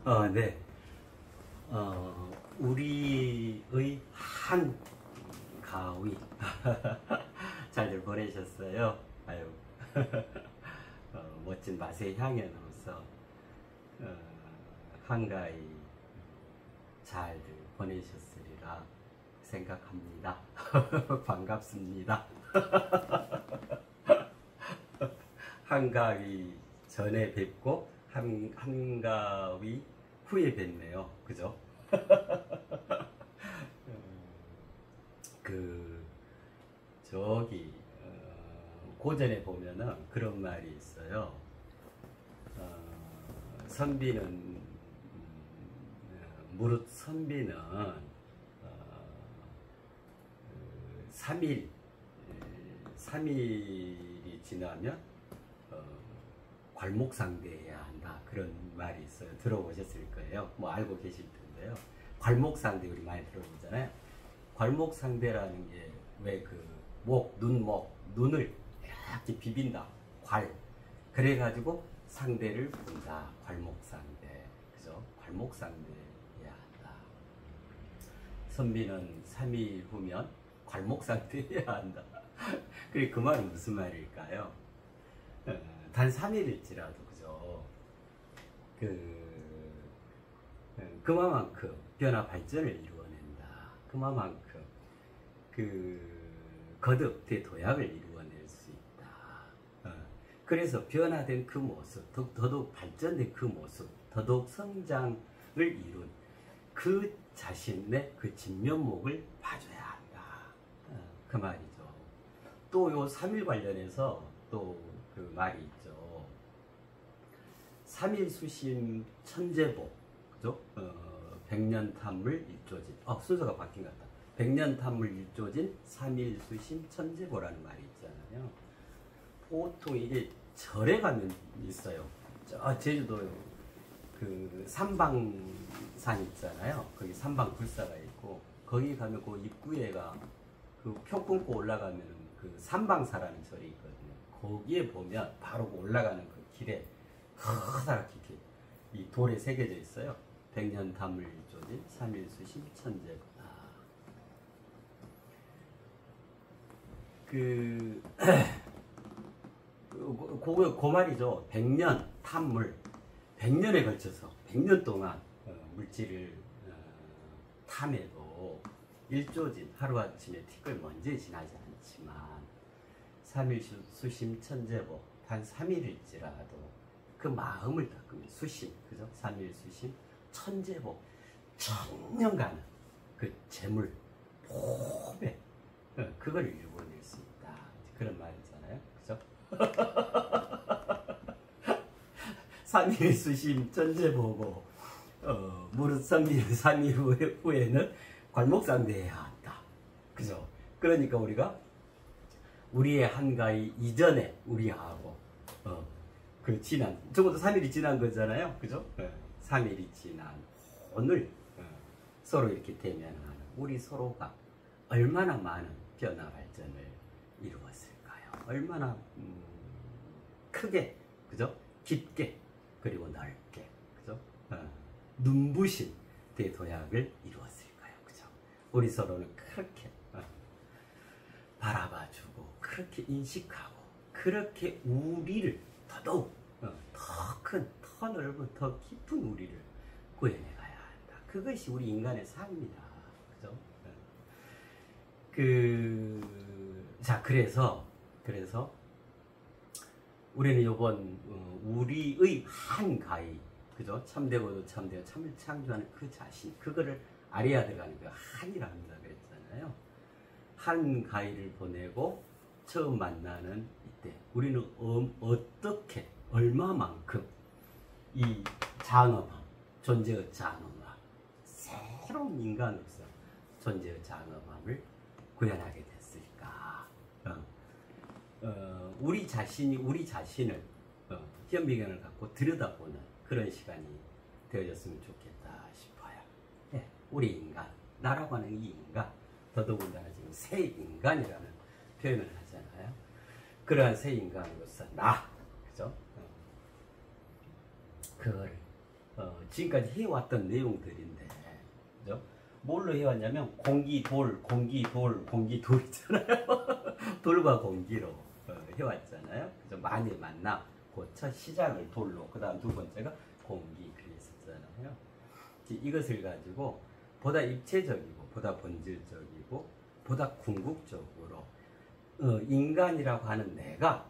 네. 우리의 한 가위 잘들 보내셨어요. 아유, 멋진 맛의 향연으로서 한가위 잘들 보내셨으리라 생각합니다. 반갑습니다. 한가위 전에 뵙고 한가위 후에 뵙네요. 그죠? 저기 고전에 보면은 그런 말이 있어요. 선비는 무릇 선비는 3일이 지나면 괄목상대해야 한다, 그런 말이 있어요. 들어보셨을 거예요. 뭐 알고 계실 텐데요. 괄목상대 우리 많이 들어보잖아요. 괄목상대라는 게 왜 눈을 이렇게 비빈다. 그래가지고 상대를 본다. 괄목상대. 그죠? 괄목상대해야 한다. 선비는 3일 후면 괄목상대해야 한다. 그 말은 무슨 말일까요? 단 3일일지라도, 그죠? 그만큼 변화 발전을 이루어낸다. 그만큼 거듭 대도약을 이루어낼 수 있다. 그래서 변화된 그 모습, 더더욱 발전된 그 모습, 더더욱 성장을 이룬 그 자신의 그 진면목을 봐줘야 한다. 그 말이죠. 또 요 3일 관련해서 또 그 말이 있죠. 3일 수심 천재복, 그죠? 백년탐물 일조진. 순서가 바뀐 것 같다. 백년탐물 일조진 3일 수심 천재보라는 말이 있잖아요. 보통 이게 절에 가면 있어요. 제주도 그 삼방산 있잖아요. 거기 삼방불사가 있고, 거기 가면 그 입구에가 그 표 끊고 올라가면 그 삼방사라는 절이 있거든요. 거기에 보면 바로 올라가는 그 길에 커다랗게 이 돌에 새겨져 있어요. 백년탐물 일조진 3일 수심 천재보다. 그 말이죠. 백년 탐물, 100년에 걸쳐서 100년 동안 물질을 탐해도 일조진, 하루아침에 티끌 먼지에 지나지 않지만 3일 수심 천재보, 단 3일일지라도 그 마음을 닦으면 수심, 그죠? 3일 수심 천재보, 천년간은 그 재물 포배, 그걸 이루어낼 수 있다. 그런 말이잖아요. 그죠? 3일 수심 천재보고 무릇 선비는 3일 후에는 괄목상대해야 한다. 그죠? 그러니까 우리가 우리의 한가위 이전에 우리하고 적어도 3일이 지난 거잖아요. 그죠? 3일이 지난 오늘 서로 이렇게 대면하는 우리 서로가 얼마나 많은 변화 발전을 이루었을까요? 얼마나 크게, 그죠? 깊게, 그리고 넓게, 그죠? 눈부신 대도약을 이루었을까요? 그죠? 우리 서로는 그렇게 바라봐주고, 그렇게 인식하고, 그렇게 우리를 더더욱 더 큰, 더 넓은, 더 깊은 우리를 구해내가야 한다. 그것이 우리 인간의 삶이다. 그죠? 그래서 우리는 이번 우리의 한가위, 그죠? 참되고도 참되어 참을 창조하는 그 자신, 그거를 아래야 들어가는 그 한이라 합니다. 그랬잖아요. 한가위를 보내고 처음 만나는 이때 우리는 어떻게, 얼마만큼 이 장엄함, 존재의 장엄함, 새로운 인간으로서 존재의 장엄함을 구현하게 됐을까? 우리 자신을 현미경을 갖고 들여다보는 그런 시간이 되어졌으면 좋겠다 싶어요. 네, 우리 인간, 나라고 하는 이 인간, 더더군다나 지금 새 인간이라는 표현을 하잖아요. 그러한 새 인간으로서 그죠? 그거를 지금까지 해왔던 내용들인데, 그죠? 뭘로 해왔냐면 공기, 돌, 공기, 돌, 공기, 돌 있잖아요. 돌과 공기로 해왔잖아요. 그죠? 만의 만남, 그 첫 시작을 돌로, 그 다음 두 번째가 공기, 그랬었잖아요. 이것을 가지고 보다 입체적이고, 보다 본질적이고, 보다 궁극적으로 인간이라고 하는 내가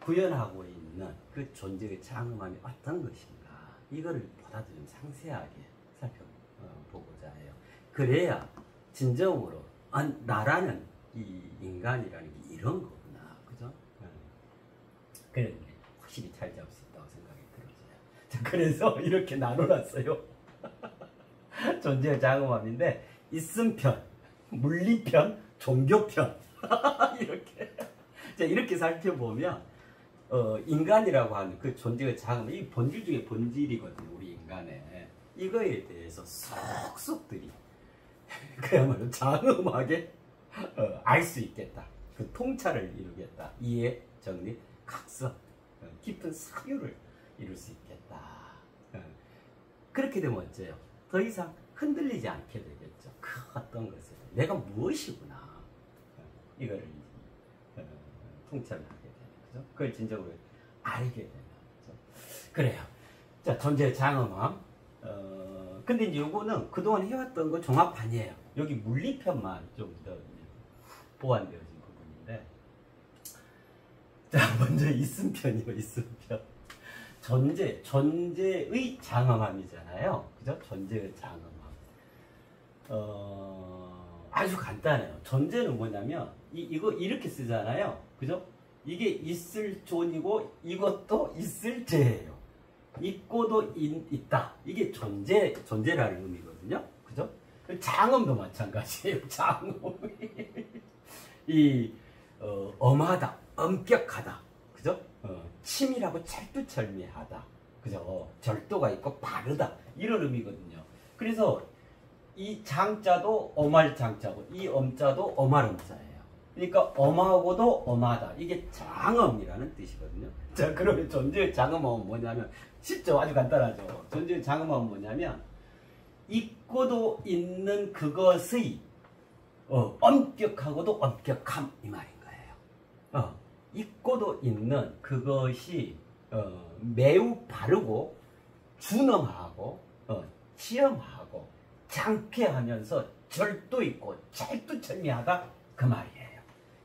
구현하고 있는 그 존재의 장엄함이 어떤 것인가, 이거를 보다 좀 상세하게 살펴보고자 해요. 그래야 진정으로 나라는 이 인간이라는 게 이런 거구나, 그죠? 그런 게 확실히 잘 잡을 수 있다고 생각이 들어져요. 자, 그래서 이렇게 나눠놨어요. 존재의 장엄함인데 있음편, 물리편, 종교편. 이렇게. 자, 이렇게 살펴보면 인간이라고 하는 그 존재의 장엄, 이 본질 중에 본질이거든요, 우리 인간의. 이거에 대해서 쏙쏙들이 그야말로 장엄하게 알 수 있겠다. 그 통찰을 이루겠다. 이해, 정리, 각성, 깊은 사유를 이룰 수 있겠다. 그렇게 되면 어째요? 더 이상 흔들리지 않게 되겠죠. 그 어떤 것을 내가 무엇이구나, 이거를 통찰을 하게 되는 거죠. 그걸 진정으로 알게 되는 거죠. 그래요. 자, 존재의 장엄함. 근데 이제 요거는 그동안 해왔던 거 종합판이에요. 여기 물리편만 좀 더 보완되어진 부분인데. 자, 먼저 있음편이요, 있음편. 존재의 장엄함이잖아요. 그죠? 존재의 장엄함. 아주 간단해요. 존재는 뭐냐면, 이거 이렇게 쓰잖아요. 그죠? 이게 있을 존이고, 이것도 있을 죄예요. 있고도 있다. 이게 존재라는 의미거든요. 그죠? 장엄도 마찬가지예요. 장엄. 엄하다, 엄격하다. 그죠? 치밀하고 철두철미하다. 그죠? 절도가 있고 바르다. 이런 의미거든요. 그래서 이 장자도 엄할 장자고, 이 엄자도 엄할 엄자예요. 그러니까 엄하고도 엄하다. 이게 장엄이라는 뜻이거든요. 자, 그러면 존재의 장엄함은 뭐냐면, 쉽죠? 아주 간단하죠. 존재의 장엄함은 뭐냐면, 있고도 있는 그것의 엄격하고도 엄격함, 이 말인 거예요. 있고도 있는 그것이 매우 바르고 준엄하고 치엄하고 장쾌하면서 절도 있고 철두철미하다, 그 말이에요.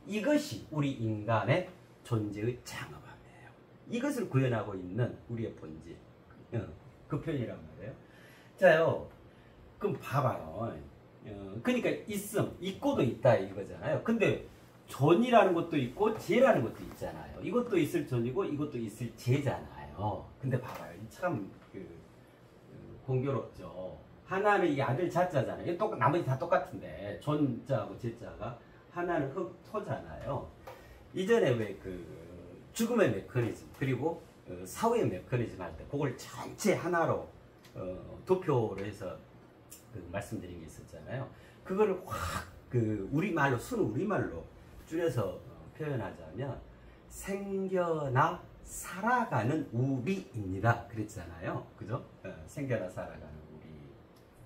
이것이 우리 인간의 존재의 장엄함이에요. 이것을 구현하고 있는 우리의 본질, 그 표현이란 말이에요. 자요, 그럼 봐봐요. 그러니까 있고도 있다 이거잖아요. 근데 존이라는 것도 있고 죄라는 것도 있잖아요. 이것도 있을 존이고 이것도 있을 죄잖아요. 근데 봐봐요. 참 공교롭죠. 하나는 이 아들 자자잖아요. 나머지 다 똑같은데 존자하고 죄자가 하나는 흑토잖아요. 이전에 왜 죽음의 메커니즘, 그리고 사후의 메커니즘 할 때 그걸 전체 하나로 도표로 해서 말씀드린 게 있었잖아요. 그거를 확 우리말로, 순 우리말로 줄여서 표현하자면 생겨나 살아가는 우리입니다. 그랬잖아요. 그죠? 생겨나 살아가는 우리.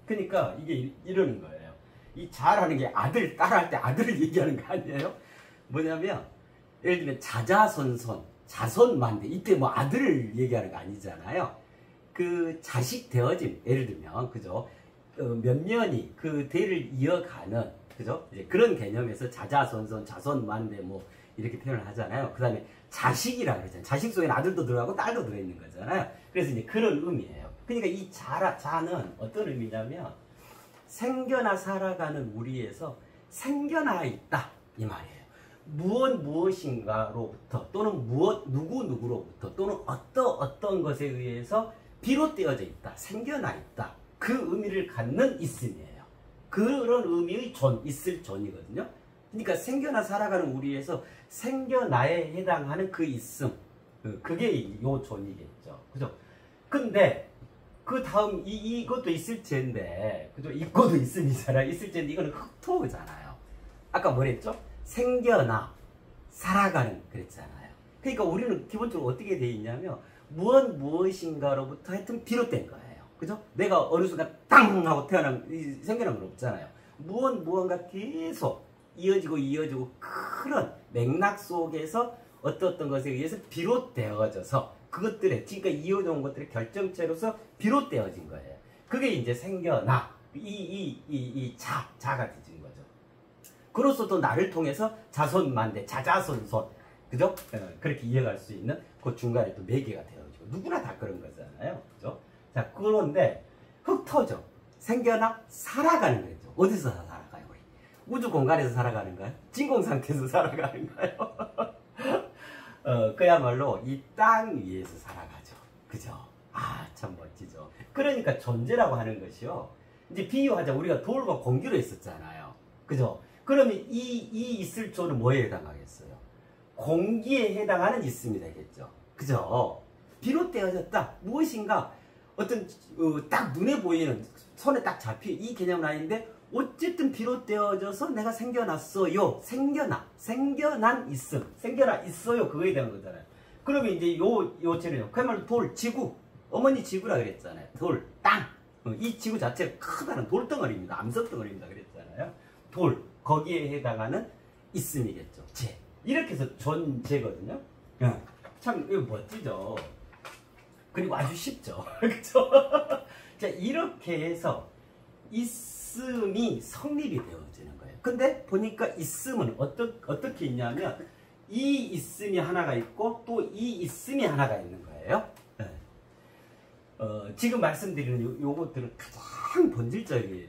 그러니까 이게 이러는 거예요. 이 자라는 게 아들, 딸할 때 아들을 얘기하는 거 아니에요? 뭐냐면, 예를 들면 자자손손, 자손만대, 이때 뭐 아들을 얘기하는 거 아니잖아요. 그 자식 되어짐, 예를 들면, 그죠? 몇 년이 그 대를 이어가는, 그죠? 이제 그런 개념에서 자자손손, 자손만대 뭐 이렇게 표현을 하잖아요. 그 다음에 자식이라고 그러잖아요. 자식 속에는 아들도 들어가고 딸도 들어있는 거잖아요. 그래서 이제 그런 의미예요. 그러니까 이 자는 어떤 의미냐면, 생겨나 살아가는 우리에서 생겨나 있다, 이 말이에요. 무엇인가로부터, 또는 누구로부터, 또는 어떤 것에 의해서 비롯되어져 있다, 생겨나 있다. 그 의미를 갖는 있음이에요. 그런 의미의 있을 존이거든요. 그러니까 생겨나 살아가는 우리에서 생겨나에 해당하는 그 있음, 그게 요 존이겠죠. 그죠? 근데 그 다음 이것도 있을 죄인데, 그죠? 있고도 있음이잖아요. 있을 죄인데 이거는 흑토잖아요. 아까 뭐랬죠? 생겨나 살아가는 그랬잖아요. 그러니까 우리는 기본적으로 어떻게 돼 있냐면, 무엇인가로부터 하여튼 비롯된 거예요. 그죠? 내가 어느 순간 땅 하고 생겨난 건 없잖아요. 무언가 계속 이어지고 그런 맥락 속에서 어떤 것에 의해서 비롯되어져서 그것들의 지금까지 이어져온 것들의 결정체로서 비롯되어진 거예요. 그게 이제 생겨나 자가 되진 거죠. 그로서도 나를 통해서 자손만대 자자손손 그죠? 그렇게 이어갈 수 있는 그 중간에 또 매개가 되어지고 누구나 다 그런 거잖아요. 그죠? 자, 그런데 흩어져 생겨나 살아가는 거죠. 어디서 살아가요? 우리 우주 공간에서 살아가는가요? 진공 상태에서 살아가는가요? 그야말로 이 땅 위에서 살아가죠. 그죠? 아, 참 멋지죠. 그러니까 존재라고 하는 것이요. 이제 비유하자. 우리가 돌과 공기로 있었잖아요. 그죠? 그러면 이 있을 조는 뭐에 해당하겠어요? 공기에 해당하는 있음이 되겠죠. 그죠? 비롯되어졌다. 무엇인가 어떤 딱 눈에 보이는 손에 딱 잡히 이 개념은 아닌데 어쨌든 비롯되어져서 내가 생겨났어요. 생겨난 있음. 생겨나 있어요. 그거에 대한 거잖아요. 그러면 이제 요체는요. 그야말로 돌, 지구. 어머니 지구라 그랬잖아요. 돌, 땅. 이 지구 자체가 크다는 돌덩어리입니다. 암석덩어리입니다. 그랬잖아요. 돌. 거기에 해당하는 있음이겠죠. 재. 이렇게 해서 존재거든요. 참 이거 멋지죠. 그리고 아주 쉽죠. 그렇죠? 자, 이렇게 해서 있음이 성립이 되어지는 거예요. 근데 보니까 있음은 어떻게 있냐면 이 있음이 하나가 있고 또 이 있음이 하나가 있는 거예요. 지금 말씀드리는 요것들은 가장 본질적인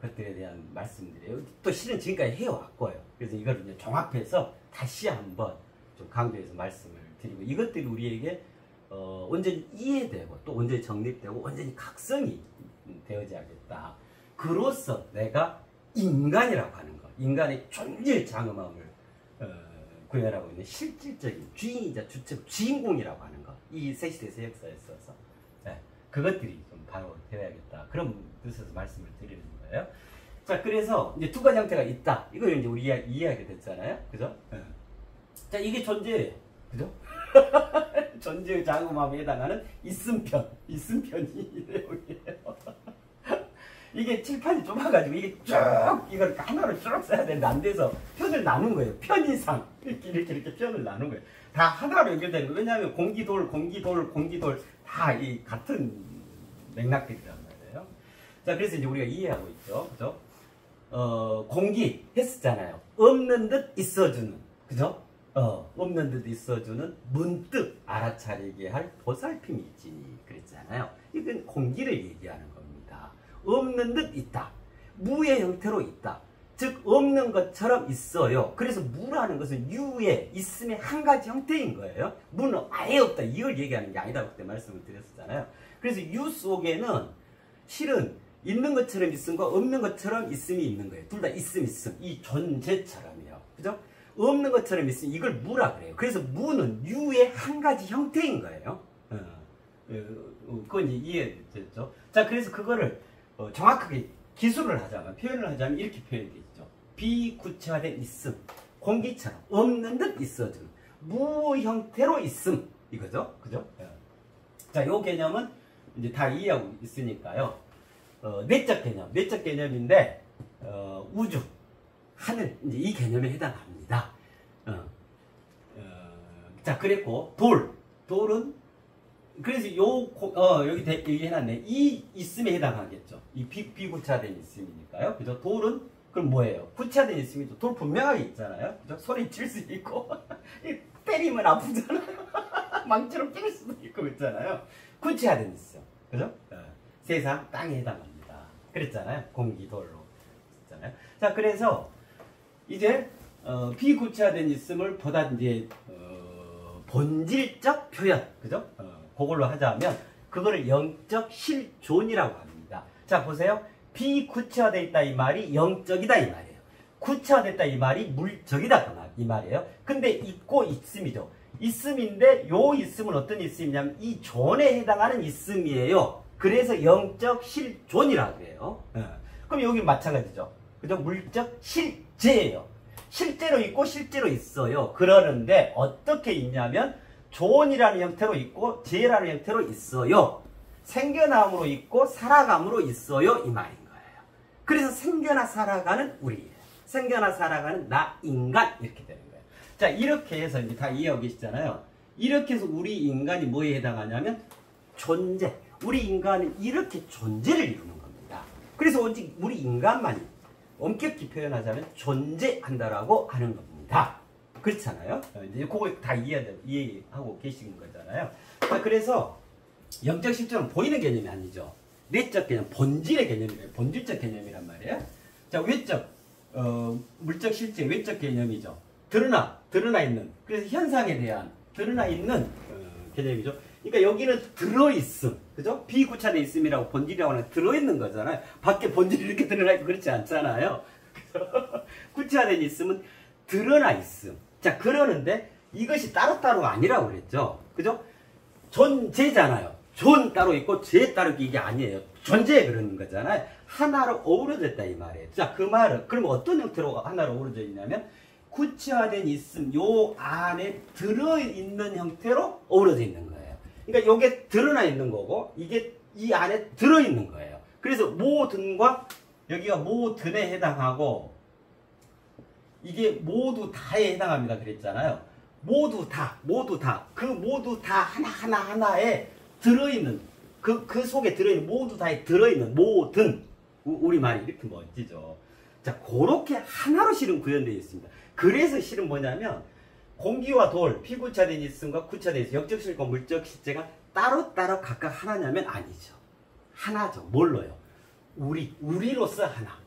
것들에 대한 말씀들이에요. 또 실은 지금까지 해왔고요. 그래서 이걸 이제 종합해서 다시 한번 좀 강조해서 말씀을 드리고 이것들이 우리에게 온전히 이해되고 또 온전히 정립되고 온전히 각성이 되어져야겠다. 그로써 내가 인간이라고 하는 것, 인간의 존재 장엄함을 구현하고 있는 실질적인 주인이자 주인공이라고 하는 것, 이 세시대 역사에 있어서 그것들이 좀 바로 되어야겠다. 그런 뜻에서 말씀을 드리는 거예요. 자, 그래서 이제 두 가지 형태가 있다. 이걸 이제 우리 이해하게 됐잖아요. 그죠? 자, 이게 존재예요. 그죠? 존재의 장엄함에 해당하는 있음편이 이 내용이에요. 이게 칠판이 좁아가지고 이게 쭉 이걸 하나로 쭉 써야 되는데 안 돼서 편을 나눈 거예요. 편이상 이렇게 편을 나눈 거예요. 다 하나로 연결되는 거예요. 왜냐하면 공기돌 다 이 같은 맥락들이란 말이에요. 자, 그래서 이제 우리가 이해하고 있죠. 그죠? 공기 했었잖아요. 없는 듯 있어주는, 그죠? 없는 듯 있어주는 문득 알아차리게 할 보살핌이 있지. 그랬잖아요. 이건 공기를 얘기하는 겁니다. 없는 듯 있다. 무의 형태로 있다. 즉 없는 것처럼 있어요. 그래서 무라는 것은 유의 있음의 한 가지 형태인 거예요. 무는 아예 없다. 이걸 얘기하는 게 아니다고 그때 말씀을 드렸었잖아요. 그래서 유 속에는 실은 있는 것처럼 있음과 없는 것처럼 있음이 있는 거예요. 둘 다 있음. 이 존재처럼이요. 그죠? 없는 것처럼 있음, 이걸 무라 그래요. 그래서 무는 유의 한 가지 형태인 거예요. 그건 이제 이해됐죠? 자, 그래서 그거를 정확하게 기술을 하자면, 표현을 하자면 이렇게 표현되죠. 비구체화된 있음, 공기처럼 없는 듯 있어주는 무 형태로 있음, 이거죠. 그죠? 자, 요 개념은 이제 다 이해하고 있으니까요. 내적 개념인데, 우주, 하늘, 이제 이 개념에 해당합니다. 자, 그랬고, 돌은, 그래서 여기 해놨네. 이 있음에 해당하겠죠. 이 비구체화된 있음이니까요. 그죠? 돌은, 그럼 뭐예요? 구체화된 있음이죠. 돌 분명하게 있잖아요. 그죠? 소리 칠 수 있고, 때리면 아프잖아요. 망치로 때릴 수도 있고, 있잖아요. 구체화된 있음. 그죠? 세상, 땅에 해당합니다. 그랬잖아요. 공기, 돌로. 했잖아요. 자, 그래서, 이제 비구체화된 있음을 보다 이제 본질적 표현, 그죠? 그걸로 하자면 그거를 영적 실존이라고 합니다. 자, 보세요. 비구체화되어 있다 이 말이 영적이다 이 말이에요. 구체화됐다 이 말이 물적이다 이 말이에요. 근데 있고 있음이죠. 있음인데 요 있음은 어떤 있음이냐면 이 존에 해당하는 있음이에요. 그래서 영적 실존이라고 해요. 그럼 여기 마찬가지죠. 그죠? 물적 실제예요. 실제로 있고 실제로 있어요. 그러는데 어떻게 있냐면 존이라는 형태로 있고 재라는 형태로 있어요. 생겨남으로 있고 살아감으로 있어요. 이 말인 거예요. 그래서 생겨나 살아가는 우리예요. 생겨나 살아가는 나 인간 이렇게 되는 거예요. 자, 이렇게 해서 이제 다 이해하고 계시잖아요. 이렇게 해서 우리 인간이 뭐에 해당하냐면 존재. 우리 인간은 이렇게 존재를 이루는 겁니다. 그래서 오직 우리 인간만이 엄격히 표현하자면 존재한다라고 하는 겁니다. 그렇잖아요. 이제 그거 다 이해하고 계신 거잖아요. 자, 그래서 영적 실존은 보이는 개념이 아니죠. 내적 개념, 본질의 개념이에요. 본질적 개념이란 말이에요. 자, 외적, 물적 실제, 외적 개념이죠. 드러나 있는. 그래서 현상에 대한 드러나 있는 개념이죠. 그러니까 여기는 들어있음, 그죠? 비구차돼 있음이라고 본질이라고 하는 들어있는 거잖아요. 밖에 본질이 이렇게 드러나 있고 그렇지 않잖아요. 구차된 있음은 드러나 있음. 자, 그러는데 이것이 따로따로가 아니라고 그랬죠. 그죠? 존재잖아요. 존 따로 있고 재 따로 이게 아니에요. 존재에 그러는 거잖아요. 하나로 어우러졌다 이 말이에요. 자, 그 말은 그럼 어떤 형태로 하나로 어우러져 있냐면 구체화된 있음 요 안에 들어있는 형태로 어우러져 있는 거예요. 그러니까 이게 드러나 있는 거고 이게 이 안에 들어있는 거예요. 그래서 모든과 여기가 모든에 해당하고 이게 모두 다에 해당합니다 그랬잖아요. 모두 다 그 모두 다 하나에 들어있는 그 속에 들어있는 모두 다에 들어있는 모든 우리 말이 이렇게 멋지죠. 자, 그렇게 하나로 실은 구현되어 있습니다. 그래서 실은 뭐냐면 공기와 돌, 피구차된 있음과 구차된 있음, 영적 실과 물적 실제가 따로따로 각각 하나냐면 아니죠. 하나죠. 뭘로요? 우리로서 하나.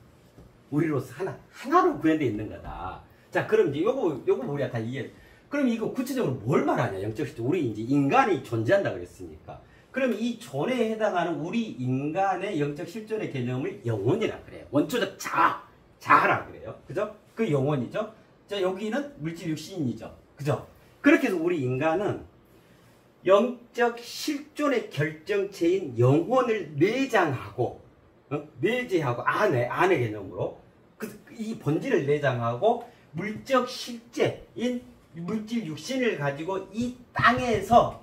우리로서 하나로 구현되어 있는 거다. 자, 그럼 이제 요거 우리가 다 이해. 그럼 이거 구체적으로 뭘 말하냐? 영적 실제. 우리 이제 인간이 존재한다 그랬으니까. 그럼 이 존에 해당하는 우리 인간의 영적 실존의 개념을 영혼이라 그래요. 원초적 자아라 그래요. 그죠? 그 영혼이죠. 자, 여기는 물질 육신이죠. 그죠? 그렇게 해서 우리 인간은 영적 실존의 결정체인 영혼을 내장하고, 내재하고, 안의 개념으로, 이 본질을 내장하고, 물적 실제인 물질 육신을 가지고 이 땅에서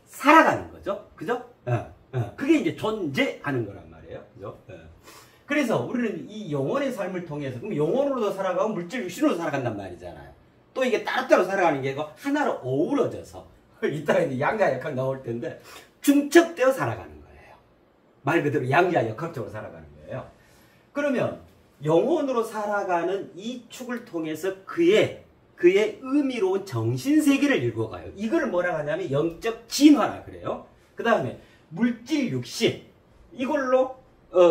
살아가는 거죠. 그죠? 그게 이제 존재하는 거란 말이에요. 그죠? 그래서 우리는 이 영혼의 삶을 통해서, 그럼 영혼으로도 살아가고 물질 육신으로도 살아간단 말이잖아요. 또 이게 따로따로 살아가는 게 하나로 어우러져서, 이따가 이제 양자역학 나올 텐데, 중첩되어 살아가는 거예요. 말 그대로 양자역학적으로 살아가는 거예요. 그러면 영혼으로 살아가는 이 축을 통해서 그의 의미로운 정신세계를 읽어가요. 이걸 뭐라 하냐면 영적 진화라 그래요. 그 다음에 물질 육신, 이걸로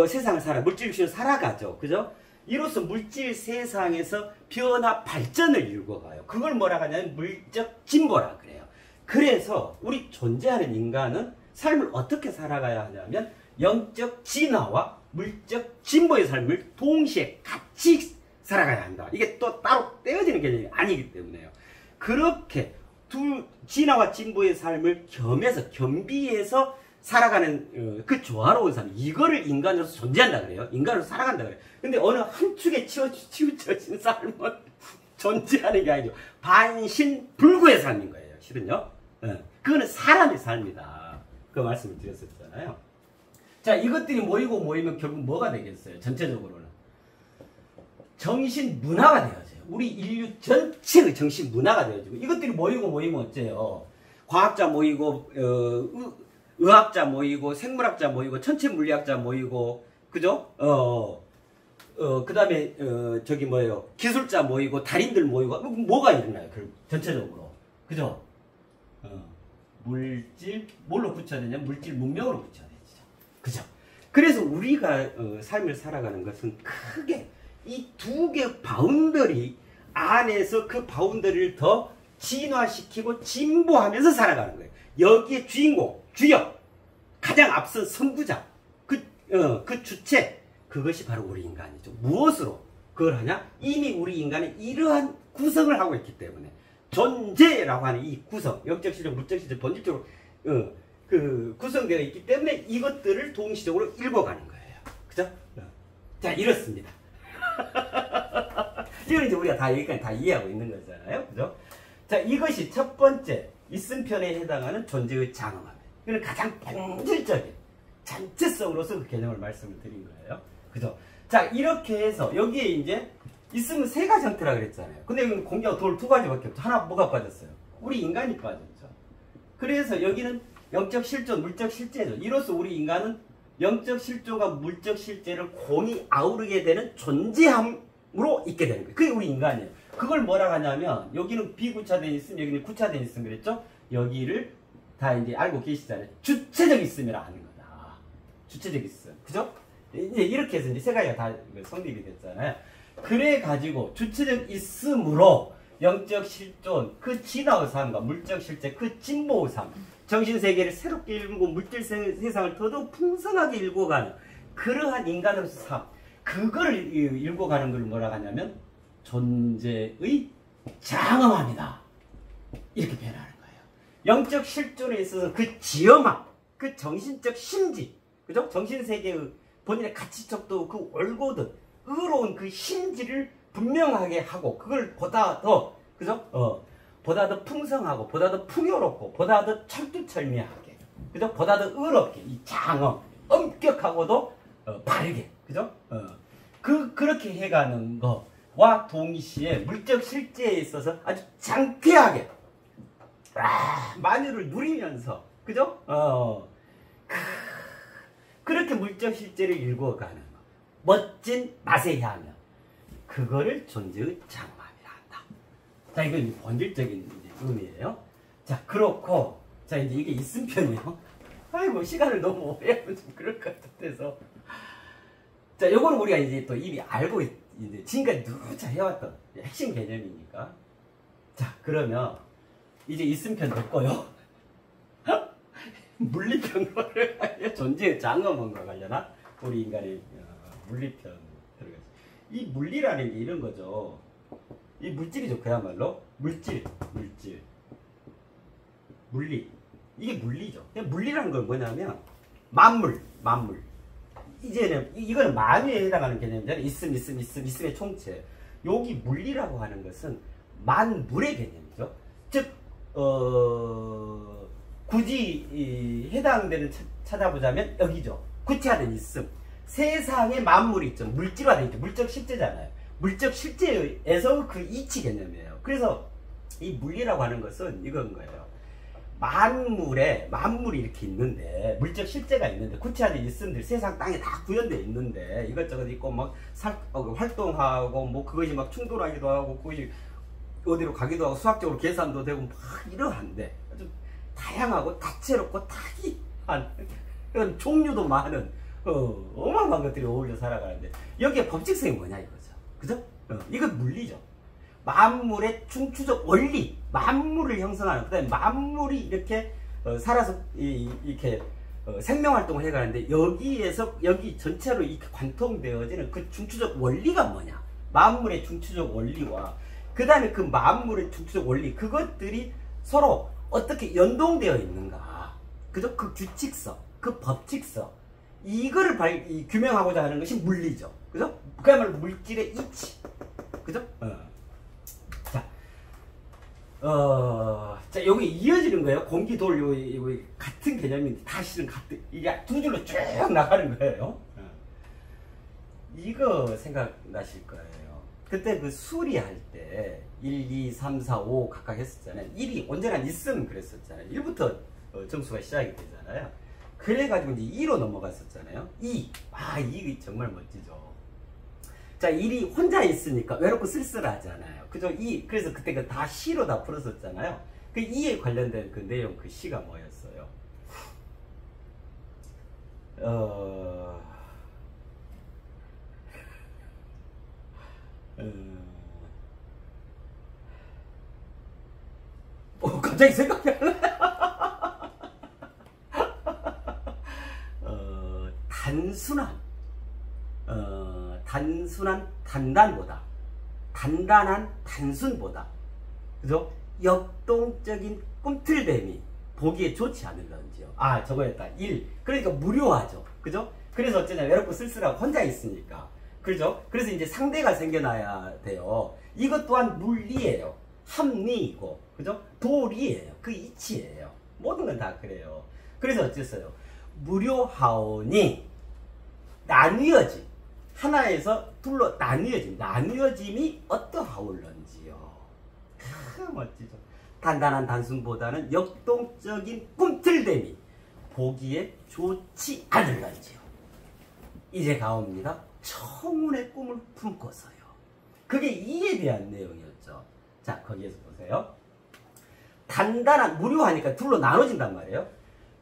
세상을 물질 육신을 살아가죠. 그죠? 이로써 물질 세상에서 변화 발전을 읽어가요. 그걸 뭐라 하냐면 물적 진보라 그래요. 그래서 우리 존재하는 인간은 삶을 어떻게 살아가야 하냐면 영적 진화와 물적 진보의 삶을 동시에 같이 살아가야 한다. 이게 또 따로 떼어지는 개념이 아니기 때문에요. 그렇게 진화와 진보의 삶을 겸비해서 살아가는 그 조화로운 삶, 이거를 인간으로서 존재한다 그래요. 인간으로서 살아간다 그래요. 근데 어느 한 축에 치우쳐진 삶은 존재하는 게 아니죠. 반신불구의 삶인 거예요. 실은요. 그거는 사람의 삶이다. 그 말씀을 드렸었잖아요. 자, 이것들이 모이면 결국 뭐가 되겠어요? 전체적으로는 정신 문화가 되어져요. 우리 인류 전체의 정신 문화가 되어지고, 이것들이 모이면 어째요? 과학자 모이고, 의학자 모이고, 생물학자 모이고, 천체 물리학자 모이고, 그죠? 그 다음에, 기술자 모이고, 달인들 모이고, 뭐가 일어나요? 전체적으로. 그죠? 물질, 뭘로 구체화되냐? 물질 문명으로 구체화되죠. 그죠? 그래서 우리가 삶을 살아가는 것은 크게 이 두 개 바운더리 안에서 그 바운더리를 더 진화시키고 진보하면서 살아가는 거예요. 여기에 주인공, 주역, 가장 앞선 선구자, 그 주체, 그것이 바로 우리 인간이죠. 무엇으로 그걸 하냐? 이미 우리 인간은 이러한 구성을 하고 있기 때문에 존재라고 하는 이 구성, 영적 실존, 물적 실존, 본질적으로 구성되어 있기 때문에 이것들을 동시적으로 읽어가는 거예요. 그죠? 자, 이렇습니다. 이걸 이제 우리가 다 여기까지 다 이해하고 있는 거잖아요. 그죠? 자, 이것이 첫 번째 있음편에 해당하는 존재의 장엄함. 이건 가장 본질적인 전체성으로서 그 개념을 말씀을 드린 거예요. 그죠? 자, 이렇게 해서 여기에 이제 있으면 세 가지 형태라 그랬잖아요. 근데 여기는 공기하고 돌 두 가지밖에 없죠. 하나 뭐가 빠졌어요? 우리 인간이 빠졌죠. 그래서 여기는 영적 실존, 물적 실제죠. 이로써 우리 인간은 영적 실존과 물적 실제를 공히 아우르게 되는 존재함으로 있게 되는 거예요. 그게 우리 인간이에요. 그걸 뭐라 하냐면 여기는 비구차된 있음, 여기는 구차된 있음 그랬죠? 여기를 다 이제 알고 계시잖아요. 주체적 있음이라 하는 거다. 주체적 있음. 그죠? 이제 이렇게 해서 이제 세 가지가 다 성립이 됐잖아요. 그래가지고 주체적 있음으로 영적 실존, 그 진화의 삶과 물적 실제, 그 진보의 삶, 정신세계를 새롭게 일구고 물질 세상을 더더욱 풍성하게 일궈가는 그러한 인간으로서 삶, 그거를 일궈가는 걸 뭐라 하냐면 존재의 장엄함이다. 이렇게 표현하는 거예요. 영적 실존에 있어서 그 지엄함, 그 정신적 심지, 그죠? 정신세계의 본인의 가치적도 그 올곧은 의로운 그 심지를 분명하게 하고 그걸 보다 더, 그죠? 보다 더 풍성하고 보다 더 풍요롭고 보다 더 철두철미하게, 그죠? 보다 더 의롭게 이 장엄, 엄격하고도 바르게, 그죠? 그렇게 해가는 거와 동시에 물적 실제에 있어서 아주 장쾌하게 만유를 누리면서, 그죠? 그렇게 물적 실제를 일궈가는 멋진 맛에 향하며 그거를 존재의 장엄함이라 한다. 자, 이건 본질적인 이제 의미예요. 자, 그렇고, 자, 이제 이게 있음편이에요. 아이고, 시간을 너무 오래 하면 좀 그럴 것 같아서. 자, 요거는 우리가 이제 또 이미 알고, 이제 지금까지 누차 해왔던 핵심 개념이니까. 자, 그러면 이제 있음편 됐고요. 물리편과를 존재의 장엄함과 관련한 우리 인간의 물리편 들어가죠. 이 물리라는 게 이런 거죠. 이 물질이죠. 그야말로 물질. 물리. 이게 물리죠. 물리라는 건 뭐냐면 만물. 이제는 이거는 만유에 해당하는 개념이잖아요. 있음의 총체. 여기 물리라고 하는 것은 만물의 개념이죠. 즉 굳이 해당되는 찾아보자면 여기죠. 구체화된 있음. 세상에 만물이 있죠. 물질화되어 있죠. 물적 실제잖아요. 물적 실제에서 그 이치 개념이에요. 그래서 이 물리라고 하는 것은 이건 거예요. 만물이 이렇게 있는데, 물적 실제가 있는데, 구체화된 있음들 세상 땅에 다 구현되어 있는데, 이것저것 있고, 막, 활동하고, 뭐, 그것이 막 충돌하기도 하고, 그것이 어디로 가기도 하고, 수학적으로 계산도 되고, 막 이러한데, 아주 다양하고, 다채롭고, 다기한, 그런 종류도 많은, 어마어마한 것들이 어울려 살아가는데, 여기에 법칙성이 뭐냐, 이거죠. 그죠? 이건 물리죠. 만물의 중추적 원리, 만물을 형성하는, 그 다음에 만물이 이렇게 살아서 이렇게 생명활동을 해가는데, 여기 전체로 이렇게 관통되어지는 그 중추적 원리가 뭐냐? 만물의 중추적 원리와, 그 다음에 그 만물의 중추적 원리, 그것들이 서로 어떻게 연동되어 있는가? 그죠? 그 규칙성, 그 법칙성, 이거를 규명하고자 하는 것이 물리죠. 그죠? 그야말로 물질의 이치. 그죠? 자, 여기 이어지는 거예요. 공기, 돌, 요 같은 개념인데, 다시는 이게 두 줄로 쭉 나가는 거예요. 이거 생각나실 거예요. 그때 그 수리할 때, 1, 2, 3, 4, 5 각각 했었잖아요. 1이 언제나 있으면 그랬었잖아요. 1부터 점수가 시작이 되잖아요. 그래가지고 이제 2로 넘어갔었잖아요. 2. 이 정말 멋지죠. 자, 1이 혼자 있으니까 외롭고 쓸쓸하잖아요. 그죠? 그래서 그때 그 다 시로 다 풀었었잖아요. 그 2에 관련된 그 내용, 그 시가 뭐였어요? 갑자기 생각이 안 나. 단순한 단단보다, 단단한 단순보다, 그죠? 역동적인 꿈틀댐이 보기에 좋지 않을런지요. 저거였다. 1. 그러니까 무료하죠. 그죠? 그래서 어쩌냐, 외롭고 쓸쓸하고 혼자 있으니까. 그죠? 그래서 이제 상대가 생겨나야 돼요. 이것 또한 물리예요. 합리이고, 그죠? 도리예요. 그 이치예요. 모든 건 다 그래요. 그래서 어쨌어요? 무료하오니 나뉘어짐, 하나에서 둘로 나뉘어짐이 어떠하올런지요. 멋지죠. 단단한 단순보다는 역동적인 꿈틀됨이 보기에 좋지 않을런지요. 이제 가옵니다. 청운의 꿈을 품고서요. 그게 이에 대한 내용이었죠. 자, 거기에서 보세요. 단단한, 무료하니까 둘로 나눠진단 말이에요.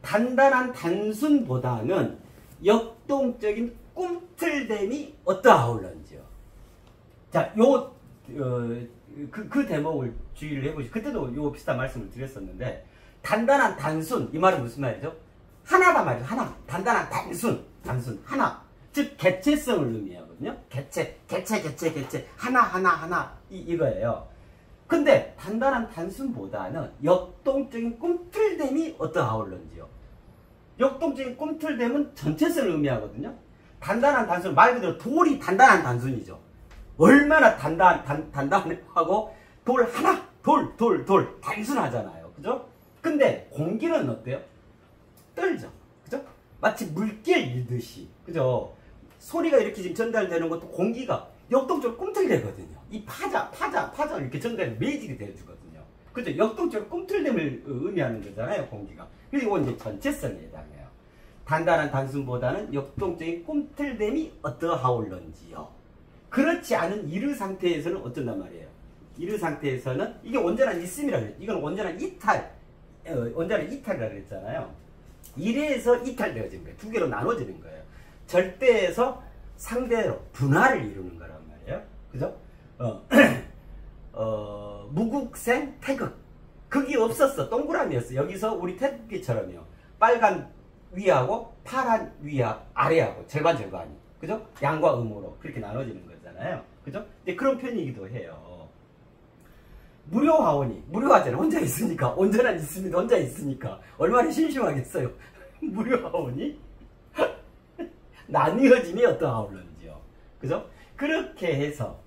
단단한 단순보다는 역동적인 꿈틀됨이 어떠하올런지요. 자, 그 대목을 주의를 해보시죠. 그때도 요 비슷한 말씀을 드렸었는데, 단단한 단순, 이 말은 무슨 말이죠? 하나다 말이죠. 하나. 단단한 단순, 하나. 즉, 개체성을 의미하거든요. 개체. 하나. 이거예요. 근데, 단단한 단순보다는 역동적인 꿈틀됨이 어떠하올런지요. 역동적인 꿈틀됨은 전체성을 의미하거든요. 단단한 단순, 말 그대로 돌이 단단한 단순이죠. 얼마나 단단하고, 돌 하나, 돌, 단순하잖아요. 그죠? 근데, 공기는 어때요? 떨죠. 그죠? 마치 물결 일듯이. 그죠? 소리가 이렇게 지금 전달되는 것도 공기가 역동적으로 꿈틀대거든요. 이 파자 이렇게 전달이 매질이 되어주거든요. 그죠? 역동적으로 꿈틀됨을 의미하는 거잖아요, 공기가. 그리고 이제 전체성에 해당해요. 단단한 단순보다는 역동적인 꿈틀됨이 어떠하올런지요. 그렇지 않은 이르 상태에서는 어쩐단 말이에요. 이르 상태에서는 이게 온전한 있음이라 그랬죠. 이건 온전한 이탈이라 그랬잖아요. 일에서 이탈되어지는 거예요. 두 개로 나눠지는 거예요. 절대에서 상대로 분화를 이루는 거란 말이에요. 그죠? 무국생 태극. 극이 없었어. 동그라미였어. 여기서 우리 태극기처럼요. 빨간 위하고 파란 아래하고 절반이. 그죠? 양과 음으로 그렇게 나눠지는 거잖아요. 그죠? 근데 그런 편이기도 해요. 무료하오니, 무료하잖아요. 혼자 있으니까. 온전한 있습니다. 혼자 있으니까. 얼마나 심심하겠어요. 무료하오니? 나뉘어짐이 어떠하올런지요. 그죠? 그렇게 해서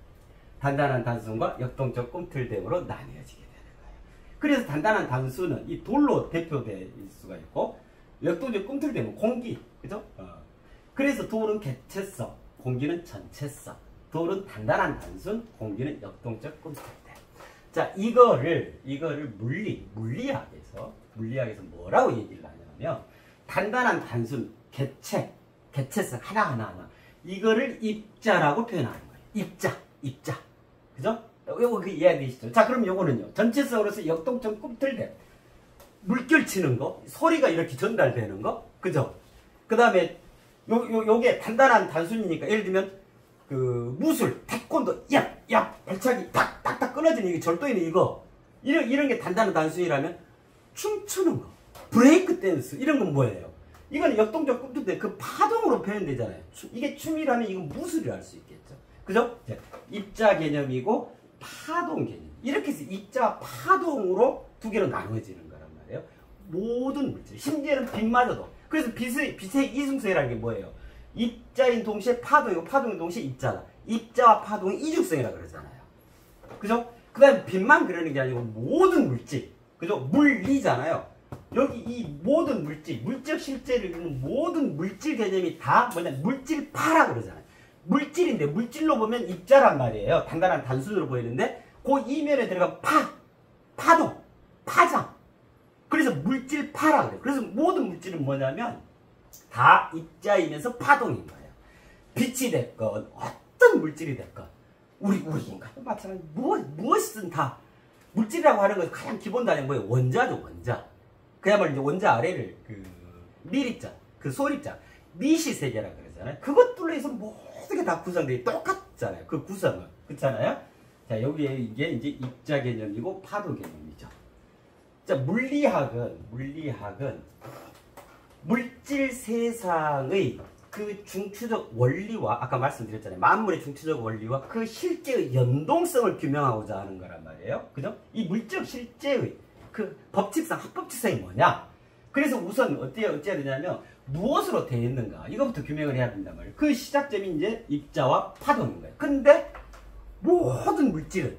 단단한 단순과 역동적 꿈틀됨으로 나뉘어지게 되는 거예요. 그래서 단단한 단순은 이 돌로 대표될 수가 있고, 역동적 꿈틀됨은 공기. 그죠? 그래서 돌은 개체성, 공기는 전체성. 돌은 단단한 단순, 공기는 역동적 꿈틀됨. 자, 이거를 물리학에서 뭐라고 얘기를 하냐면, 단단한 단순, 개체성, 하나. 이거를 입자라고 표현하는 거예요. 입자. 그죠? 요거 그 이해되시죠? 자, 그럼 요거는요. 전체성으로서 역동적 꿈틀됨. 물결 치는 거, 소리가 이렇게 전달되는 거, 그죠? 그 다음에, 요게 단단한 단순이니까, 예를 들면, 그, 무술, 태권도, 발차기, 딱딱 끊어지는 이게 절도이는 이거. 이런 게 단단한 단순이라면, 춤추는 거, 브레이크 댄스, 이런 건 뭐예요? 이건 역동적 꿈틀인데 그 파동으로 표현되잖아요. 이게 춤이라면 이건 무술이라 할 수 있겠죠. 그죠? 입자 개념이고 파동 개념. 이렇게 해서 입자와 파동으로 두 개로 나눠지는 거란 말이에요. 모든 물질, 심지어는 빛마저도. 그래서 빛의 이중성이라는 게 뭐예요? 입자인 동시에 파동이고 파동인 동시에 입자다. 입자와 파동이 이중성이라 그러잖아요. 그죠? 그 다음에 빛만 그러는 게 아니고 모든 물질. 그죠? 물리잖아요. 여기 이 모든 물적 실제를 이루는 모든 물질 개념이 다 뭐냐, 물질파라 그러잖아요. 물질인데, 물질로 보면 입자란 말이에요. 단단한 단순으로 보이는데, 그 이면에 들어간 파동, 파장. 그래서 물질파라 그래요. 그래서 모든 물질은 뭐냐면, 다 입자이면서 파동인 거예요. 빛이 됐건, 어떤 물질이 됐건, 우리 인간도 마찬가지, 무엇이든 다, 물질이라고 하는 것은 가장 기본 단위는 뭐예요? 원자죠, 원자. 그야말로 이제 원자 아래를 밀입자, 소립자, 미시 세계라 그러잖아요. 그것들로 해서 모든 게 다 구성되어 똑같잖아요. 그 구성은. 그렇잖아요? 자, 여기에 이게 이제 입자 개념이고 파도 개념이죠. 자, 물리학은 물질 세상의 그 중추적 원리와, 아까 말씀드렸잖아요. 만물의 중추적 원리와 그 실제의 연동성을 규명하고자 하는 거란 말이에요. 그죠? 이 물적 실제의 그 법칙상, 합법칙상이 뭐냐? 그래서 우선 어째야 되냐면, 무엇으로 되어 있는가? 이거부터 규명을 해야 된단 말이에요. 그 시작점이 이제 입자와 파동인 거예요. 근데 모든 물질은,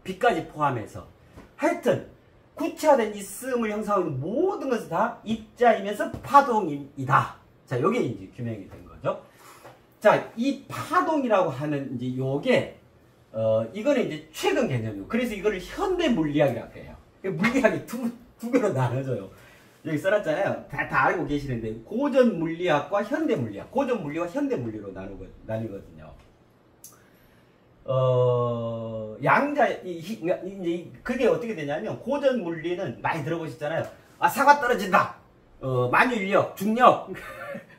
빛까지 포함해서 하여튼 구체화된 있음을 형성하는 모든 것은 다 입자이면서 파동이다. 자, 요게 이제 규명이 된 거죠. 자, 이 파동이라고 하는 이제 요게 이거는 이제 최근 개념이고, 그래서 이거를 현대 물리학이라고 해요. 물리학이 두 개로 나눠져요. 여기 써놨잖아요. 다 알고 계시는데, 고전 물리학과 현대 물리학, 고전 물리와 현대 물리로 나뉘거든요. 이제 그게 어떻게 되냐면, 고전 물리는 많이 들어보셨잖아요. 아, 사과 떨어진다. 만유인력, 중력.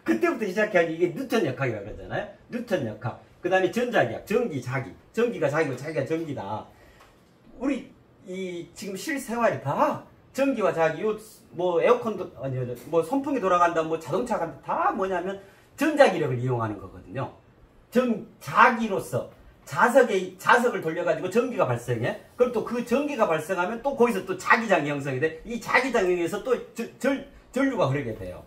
그때부터 시작해야지. 이게 뉴턴 역학이라고 그러잖아요. 뉴턴 역학. 그 다음에 전자기학, 전기, 자기. 전기가 자기고 자기가 전기다. 우리 지금 실생활이 다 전기와 자기, 뭐 에어컨도 아니 뭐 선풍기 돌아간다, 뭐 자동차 간다, 다 뭐냐면 전자기력을 이용하는 거거든요. 자기로서 자석을 돌려가지고 전기가 발생해. 그럼 또 그 전기가 발생하면 또 거기서 또 자기장이 형성이 돼. 이 자기장에 의해서 또 전류가 흐르게 돼요.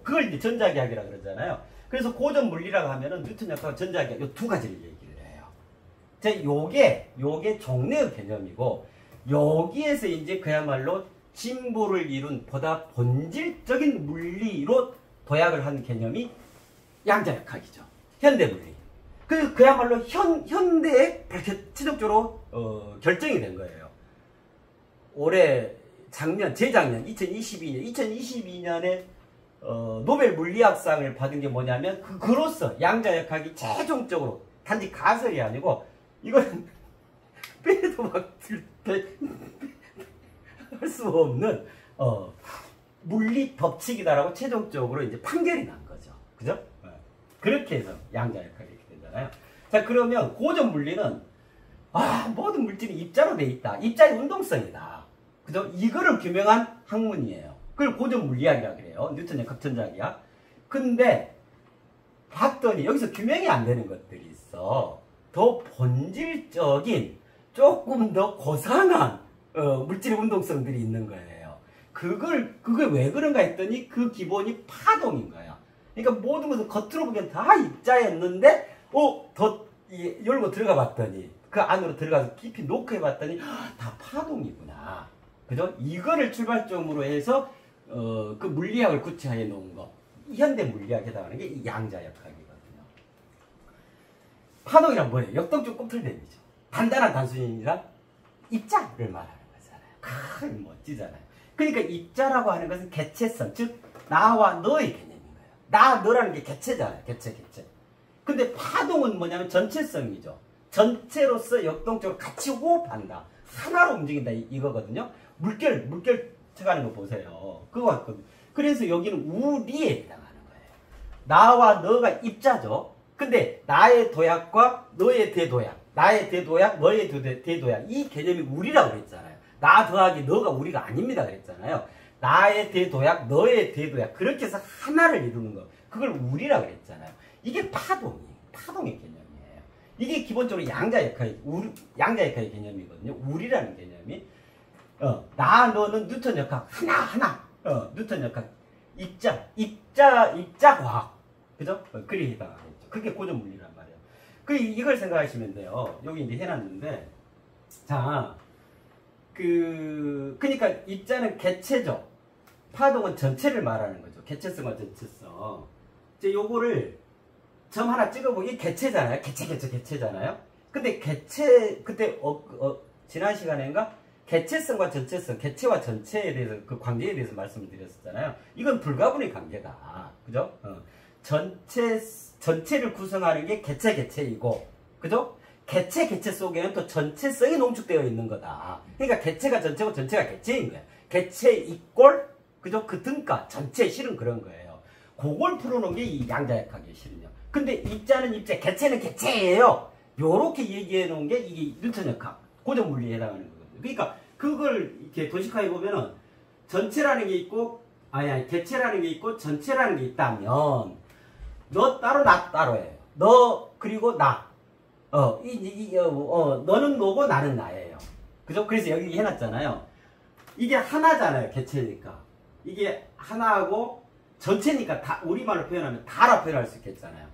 그걸 이제 전자기학이라 그러잖아요. 그래서 고전 물리라고 하면은 뉴턴 역학과 전자기학 요 두 가지를 얘기를 해요. 자, 요게 종래의 개념이고, 여기에서 이제 그야말로 진보를 이룬 보다 본질적인 물리로 도약을 한 개념이 양자역학이죠. 현대물리. 그야말로 현대에 최종적으로 결정이 된 거예요. 재작년 2022년에 노벨 물리학상을 받은 게 뭐냐면, 그로서 양자역학이 최종적으로, 단지 가설이 아니고 이건 빼도 막 할 수 없는 물리 법칙이다라고 최종적으로 이제 판결이 난 거죠. 그죠? 그렇게 해서 양자역학이 이렇게 되잖아요. 자, 그러면 고전 물리는 모든 물질이 입자로 돼 있다. 입자의 운동성이다. 그죠? 이거를 규명한 학문이에요. 그걸 고전 물리학이라고 그래요. 뉴턴 역학, 전자기학. 근데 봤더니 여기서 규명이 안 되는 것들이 있어. 더 본질적인, 조금 더 고상한 물질의 운동성들이 있는 거예요. 그게 왜 그런가 했더니 그 기본이 파동인 거야. 그러니까 모든 것은 겉으로 보기엔 다 입자였는데 열고 들어가 봤더니, 그 안으로 들어가서 깊이 노크해 봤더니 다 파동이구나. 그죠? 이거를 출발점으로 해서 그 물리학을 구체화해 놓은 거, 현대 물리학에 해당하는 게 이 양자역학이거든요. 파동이란 뭐예요? 역동적 꿈틀대기죠. 단단한 단순이라 입자를 말하는 거잖아요. 멋지잖아요. 그러니까 입자라고 하는 것은 개체성, 즉 나와 너의 개념인 거예요. 너라는 게 개체잖아요. 개체. 근데 파동은 뭐냐면 전체성이죠. 전체로서 역동적으로 같이 호흡한다. 하나로 움직인다, 이거거든요. 물결 쳐가는 거 보세요. 그거 같거든요. 그래서 여기는 우리에 해당하는 거예요. 나와 너가 입자죠. 근데 나의 도약과 너의 대도약, 나의 대도약, 너의 대도약, 이 개념이 우리라고 그랬잖아요. 나 더하기 너가 우리가 아닙니다 그랬잖아요. 나의 대도약, 너의 대도약, 그렇게 해서 하나를 이루는 거, 그걸 우리라고 그랬잖아요. 이게 파동의 개념이에요. 이게 기본적으로 양자역학의 개념이거든요. 우리라는 개념이 너는 뉴턴 역학 하나 뉴턴 역학 입자 과학, 그죠? 그리 해당하겠죠. 그게 고전 물리란 말이에요. 이걸 생각하시면 돼요. 여기 이제 해놨는데, 자, 그러니까 입자는 개체죠. 파동은 전체를 말하는 거죠. 개체성과 전체성. 이제 요거를 점 하나 찍어보고, 이게 개체잖아요. 개체잖아요. 근데 그때 지난 시간인가 개체성과 전체성, 개체와 전체에 대해서, 그 관계에 대해서 말씀을 드렸었잖아요. 이건 불가분의 관계다. 그죠? 전체를 구성하는 게 개체이고, 그죠? 개체 속에는 또 전체성이 농축되어 있는 거다. 그러니까 개체가 전체고 전체가 개체인 거야. 개체 이꼴, 그죠? 그 등가, 전체 실은 그런 거예요. 그걸 풀어놓은 게 이 양자역학의 실은요. 근데 입자는 입자, 개체는 개체예요. 요렇게 얘기해 놓은 게 이게 뉴턴 역학, 고전 물리에 해당하는 거거든요. 그러니까 그걸 이렇게 도식화해 보면은 전체라는 게 있고, 개체라는 게 있고 전체라는 게 있다면, 너 따로 나 따로예요. 너 그리고 나. 너는 너고 나는 나예요. 그죠? 그래서 여기 해놨잖아요. 이게 하나잖아요. 개체니까. 이게 하나하고 전체니까 다, 우리말로 표현하면 다라 표현할 수 있겠잖아요.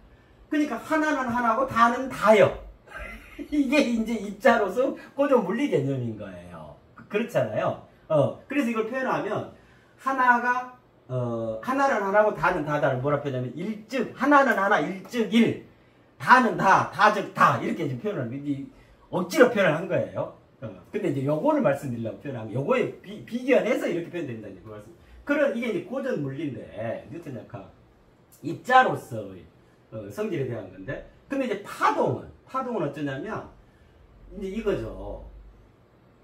그러니까 하나는 하나고 다는 다요. 이게 이제 입자로서 고전 물리 개념인 거예요. 그렇잖아요. 그래서 이걸 표현하면 하나가 하나는 하나고 다는 다다를 뭐라 표현하면 일즉 하나는 하나 일즉 일 다는 다즉 다 이렇게 이제 표현을 억지로 표현을 한 거예요. 근데 이제 요거를 말씀드리려고 표현한 거 요거에 비견해서 이렇게 표현된다는 그 말씀. 그런 이게 이제 고전 물리인데 뉴턴 약학 입자로서의 성질에 대한 건데 근데 이제 파동은 어쩌냐면 이제 이거죠.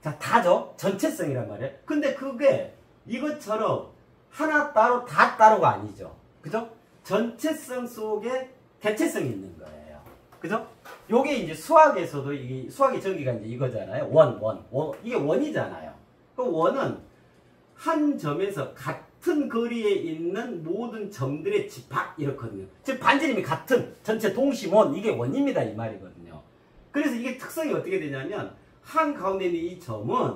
자, 다죠. 전체성이란 말이에요. 근데 그게 이것처럼 하나 따로 다 따로가 아니죠. 그죠? 전체성 속에 개체성이 있는 거예요. 그죠? 요게 이제 수학에서도 수학의 정의가 이제 이거잖아요. 원. 이게 원이잖아요. 그 원은 한 점에서 같은 거리에 있는 모든 점들의 집합 이렇거든요. 즉 반지름이 같은 전체 동심원 이게 원입니다 이 말이거든요. 그래서 이게 특성이 어떻게 되냐면 한가운데 있는 이 점은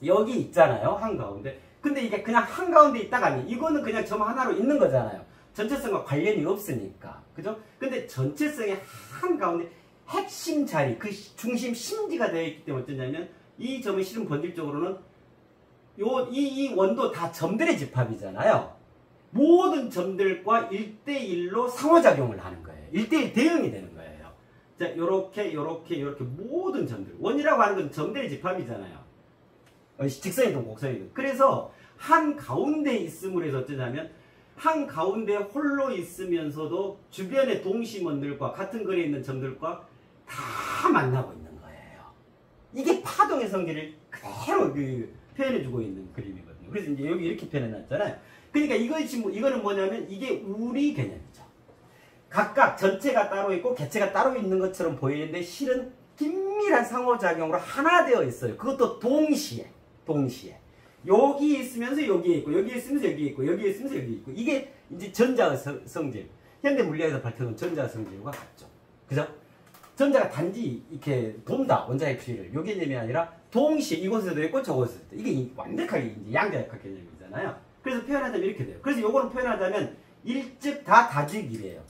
여기 있잖아요. 한가운데. 근데 이게 그냥 한가운데 있다가 아니 이거는 그냥 점 하나로 있는 거잖아요. 전체성과 관련이 없으니까. 그죠? 근데 전체성의 한가운데 핵심 자리, 그 중심 심지가 되어 있기 때문에 어쩌냐면 이 점은 실은 본질적으로는 이 원도 다 점들의 집합이잖아요. 모든 점들과 1대1로 상호작용을 하는 거예요. 1대1 대응이 되는 거예요. 자, 요렇게 모든 점들. 원이라고 하는 건 점들의 집합이잖아요. 직선이든 곡선이든. 그래서 한 가운데 있음으로 해서 어쩌냐면 한 가운데 홀로 있으면서도 주변의 동심원들과 같은 거리에 있는 점들과 다 만나고 있는 거예요. 이게 파동의 성질을 그대로 표현해주고 있는 그림이거든요. 그래서 이제 여기 이렇게 표현해놨잖아요. 그러니까 이거는 뭐냐면 이게 우리 개념이죠. 각각 전체가 따로 있고 개체가 따로 있는 것처럼 보이는데 실은 긴밀한 상호작용으로 하나 되어 있어요. 그것도 동시에. 여기 있으면서 여기에 있고, 여기 있으면서 여기 있고, 여기 있으면서 여기 있고. 이게 이제 전자의 성질. 현대 물리학에서 밝혀놓은 전자의 성질과 같죠. 그죠? 전자가 단지 이렇게 돈다, 원자의 피를. 요 개념이 아니라 동시에 이곳에도 있고 저곳에도 있고. 이게 완벽하게 이제 양자역학 개념이잖아요. 그래서 표현하자면 이렇게 돼요. 그래서 요거는 표현하자면 일즉 다즉 이래요.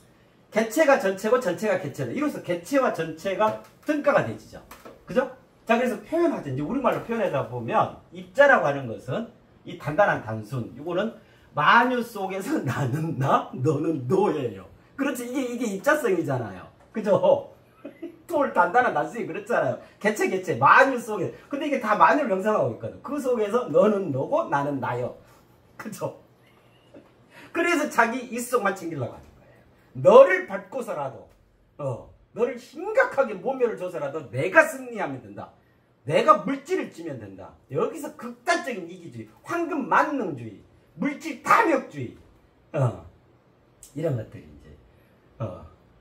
개체가 전체고 전체가 개체다. 이로써 개체와 전체가 등가가 되지죠. 그죠? 자, 그래서 표현하자. 이제 우리말로 표현하다 보면 입자라고 하는 것은 이 단단한 단순. 이거는 만유 속에서 나는 나, 너는 너예요. 그렇지. 이게 입자성이잖아요. 그죠? 돌 단단한 단순이 그렇잖아요. 개체 만유 속에. 근데 이게 다 만유를 형성하고 있거든. 그 속에서 너는 너고 나는 나요. 그죠? 그래서 자기 입속만 챙기려고 하는 거예요. 너를 밟고서라도 너를 심각하게 모멸을 줘서라도 내가 승리하면 된다. 내가 물질을 찌면 된다. 여기서 극단적인 이기주의, 황금 만능주의, 물질 탐욕주의 이런 것들이 이제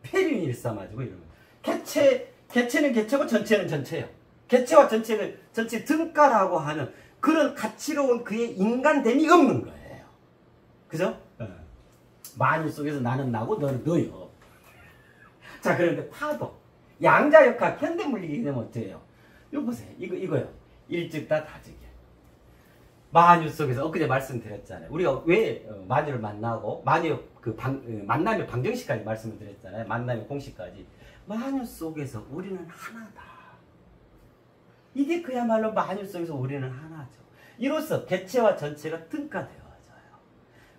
폐륜이 일삼아지고 이런 거. 개체는 개체고 전체는 전체예요. 개체와 전체는 전체 등가라고 하는 그런 가치로운 그의 인간됨이 없는 거예요. 그죠? 만유 속에서 나는 나고 너는 너요. 자, 그런데 파동, 양자역학, 현대물리 개념은 어때요? 이거 보세요. 이거요. 일즉 다즉이야. 만유 속에서 엊그제 말씀드렸잖아요. 우리가 왜 만유를 만나고 만남의 방정식까지 말씀을 드렸잖아요. 만남의 공식까지. 만유 속에서 우리는 하나다. 이게 그야말로 만유 속에서 우리는 하나죠. 이로써 개체와 전체가 등가되어져요.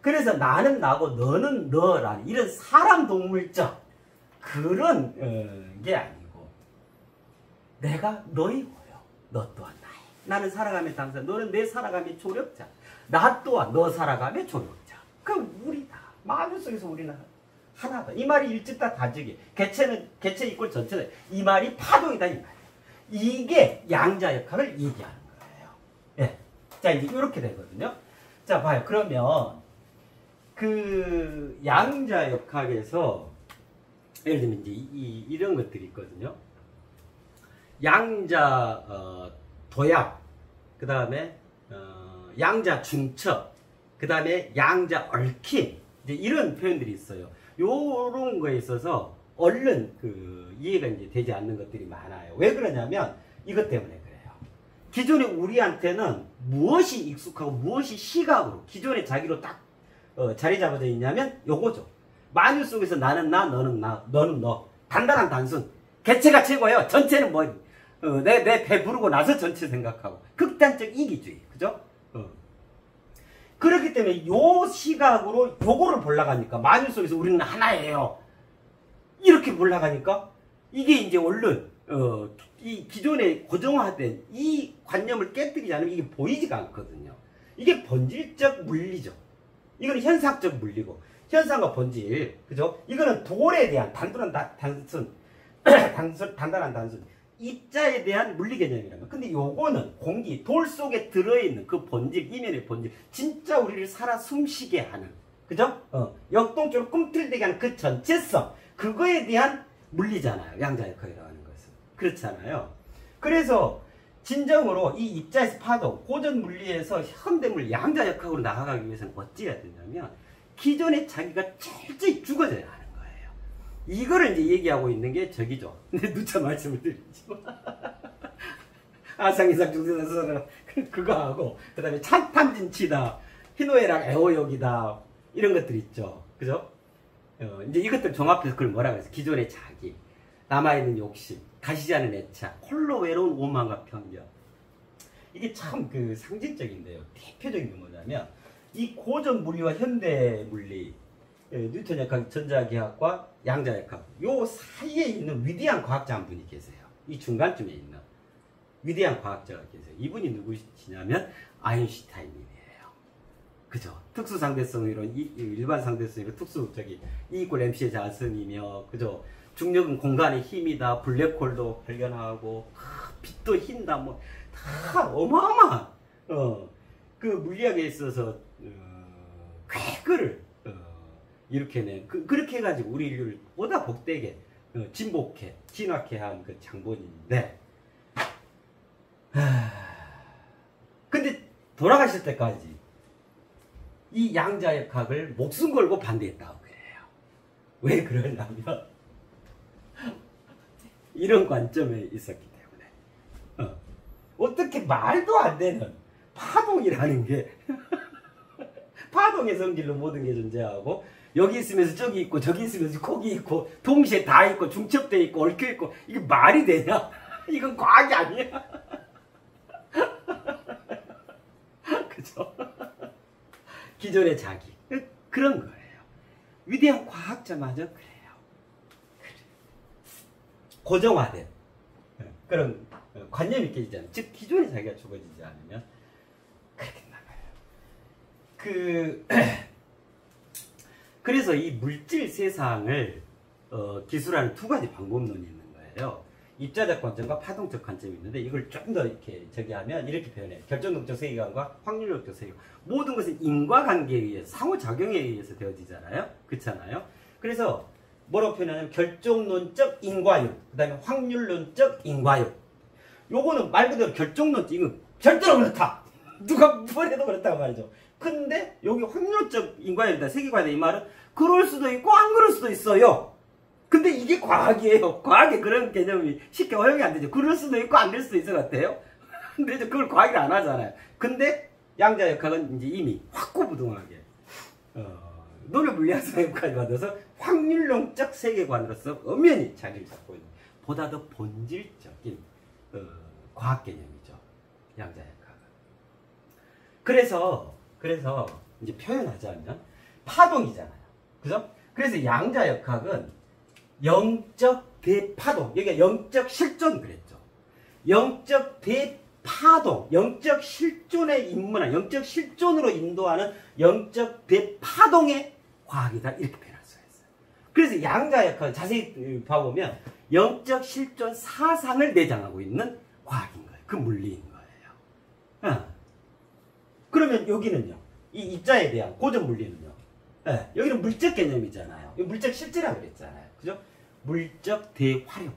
그래서 나는 나고 너는 너라는 이런 사람 동물적 그런 게 아니고 내가 너이고요. 너 또한 나이. 나는 살아감의 당사. 너는 내 살아감의 조력자. 나 또한 너 살아감의 조력자. 그럼 우리다. 만유 속에서 우리는 하나다. 이 말이 일즉다 다즉이. 개체 이꼴 전체다. 이 말이 파동이다 이 말이에요. 이게 양자역학을 얘기하는 거예요. 예. 자, 이제 이렇게 되거든요. 자, 봐요. 그러면 그 양자역학에서 예를 들면 이제 이런 것들이 있거든요. 양자 도약, 그 다음에 양자 중첩, 그 다음에 양자 얽힘, 이제 이런 표현들이 있어요. 요런 거에 있어서 얼른 이해가 이제 되지 않는 것들이 많아요. 왜 그러냐면 이것 때문에 그래요. 기존에 우리한테는 무엇이 익숙하고 무엇이 시각으로 기존의 자기로 딱 자리 잡아져 있냐면 요거죠. 만유 속에서 나는 나, 너는 나, 너는 너. 단단한 단순. 개체가 최고예요. 전체는 뭐 내 배부르고 나서 전체 생각하고. 극단적 이기주의. 그죠? 그렇기 때문에 요 시각으로 요거를 보려고 하니까 만유 속에서 우리는 하나예요. 이렇게 보려고 하니까 이게 이제 얼른 이 기존에 고정화된 이 관념을 깨뜨리지 않으면 이게 보이지가 않거든요. 이게 본질적 물리죠. 이거는 현상적 물리고 현상과 본질, 그죠? 이거는 돌에 대한 단단한 단순 입자에 대한 물리 개념이라는 거. 근데 요거는 공기, 돌 속에 들어있는 그 본질, 이면의 본질, 진짜 우리를 살아 숨쉬게 하는, 그죠? 역동적으로 꿈틀대게 하는 그 전체성, 그거에 대한 물리잖아요. 양자역학이라고 하는 것은. 그렇잖아요. 그래서 진정으로 이 입자에서 파동, 고전 물리에서 현대물 양자역학으로 나아가기 위해서는 어찌해야 되냐면 기존의 자기가 철저히 죽어져야 하는 거예요. 이거를 이제 얘기하고 있는 게 저기죠. 근데 누차 말씀을 드리죠. 아상이상 중세사서는 그거하고 그 다음에 찬탐진치다, 희노애락 애호욕이다 이런 것들 있죠. 그죠? 이제 이것들 종합해서 그걸 뭐라고 해서 기존의 자기, 남아있는 욕심, 가시지 않은 애착, 홀로 외로운 오만과 편견. 이게 참 그 상징적인데요. 대표적인 게 뭐냐면 이 고전 물리와 현대 물리, 뉴턴 역학, 전자기학과 양자역학 요 사이에 있는 위대한 과학자 한 분이 계세요. 이 중간쯤에 있는 위대한 과학자가 계세요. 이분이 누구시냐면 아인슈타인님이에요. 그죠? 특수상대성 이론, 일반 상대성 이론, E 이퀄 MC의 자성이며, 그죠? 중력은 공간의 힘이다. 블랙홀도 발견하고, 빛도 흰다. 뭐, 다 어마어마한, 그 물리학에 있어서, 쾌거를, 일으켜낸, 그렇게 해가지고 우리 인류를 보다 복되게, 진복해, 진화케 한 그 장본인인데, 근데 돌아가실 때까지, 이 양자역학을 목숨 걸고 반대했다고 그래요. 왜 그러냐면 이런 관점에 있었기 때문에 어떻게 말도 안 되는 파동이라는 게 파동의 성질로 모든 게 존재하고 여기 있으면서 저기 있고 저기 있으면서 거기 있고 동시에 다 있고 중첩돼 있고 얽혀 있고 이게 말이 되냐? 이건 과학이 아니야. 그죠? 기존의 자기 그런 거예요. 위대한 과학자마저 그래요. 고정화된 그런 관념이 깨지지 않아요. 즉 기존의 자기가 죽어지지 않으면 그렇게 나가요. 그래서 이 물질 세상을 기술하는 두 가지 방법론이 있는 거예요. 입자적 관점과 파동적 관점이 있는데 이걸 좀 더 이렇게 하면 이렇게 표현해요. 결정론적 세계관과 확률론적 세계관. 모든 것은 인과관계에 의해서 상호작용에 의해서 되어지잖아요. 그렇잖아요. 그래서 뭐라고 표현하냐면 결정론적 인과율, 그 다음에 확률론적 인과율. 요거는 말 그대로 결정론적, 이건 절대로 그렇다. 누가 뭘 해도 그렇다고 말이죠. 근데 여기 확률론적 인과율이다. 세계관의 이 말은 그럴 수도 있고 안 그럴 수도 있어요. 근데 이게 과학이에요. 과학에 그런 개념이 쉽게 허용이 안 되죠. 그럴 수도 있고 안 될 수도 있을 것 같아요. 근데 그걸 과학을 안 하잖아요. 근데 양자역학은 이제 이미 확고부동하게 노벨 물리학상까지 받아서 확률론적 세계관으로서 엄연히 자리를 잡고 있는 보다 더 본질적인 과학 개념이죠. 양자역학은. 그래서 이제 표현하자면 파동이잖아요. 그죠? 그래서 양자역학은 영적 대파동, 여기가 영적 실존 그랬죠. 영적 대파동, 영적 실존에 입문한, 영적 실존으로 인도하는 영적 대파동의 과학이다. 이렇게 표현할 수가 있어요. 그래서 양자역학을 자세히 봐보면 영적 실존 사상을 내장하고 있는 과학인 거예요. 그 물리인 거예요. 그러면 여기는요, 이 입자에 대한 고전 물리는요, 여기는 물적 개념이잖아요. 물적 실제라고 그랬잖아요. 그죠? 물적 대화력.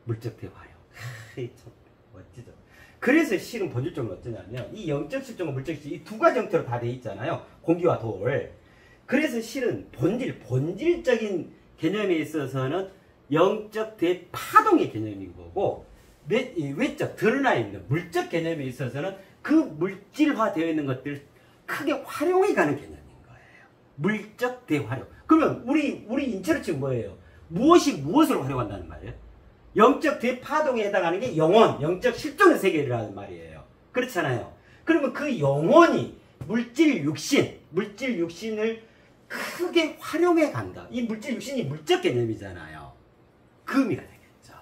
물적 대화력. 참 멋지죠. 그래서 실은 본질적으로 어쩌냐면, 이 영적 실존과 물적 실존, 이 두 가지 형태로 다 돼 있잖아요. 공기와 돌. 그래서 실은 본질적인 개념에 있어서는 영적 대파동의 개념인 거고, 외적, 드러나 있는 물적 개념에 있어서는 그 물질화 되어 있는 것들을 크게 활용해 가는 개념인 거예요. 물적 대활용. 그러면 우리 인체로 지금 뭐예요? 무엇이 무엇을 활용한다는 말이에요? 영적 대파동에 해당하는 게 영혼, 영적 실존의 세계라는 말이에요. 그렇잖아요. 그러면 그 영혼이 물질 육신을 크게 활용해 간다. 이 물질 육신이 물적 개념이잖아요. 그 의미가 되겠죠.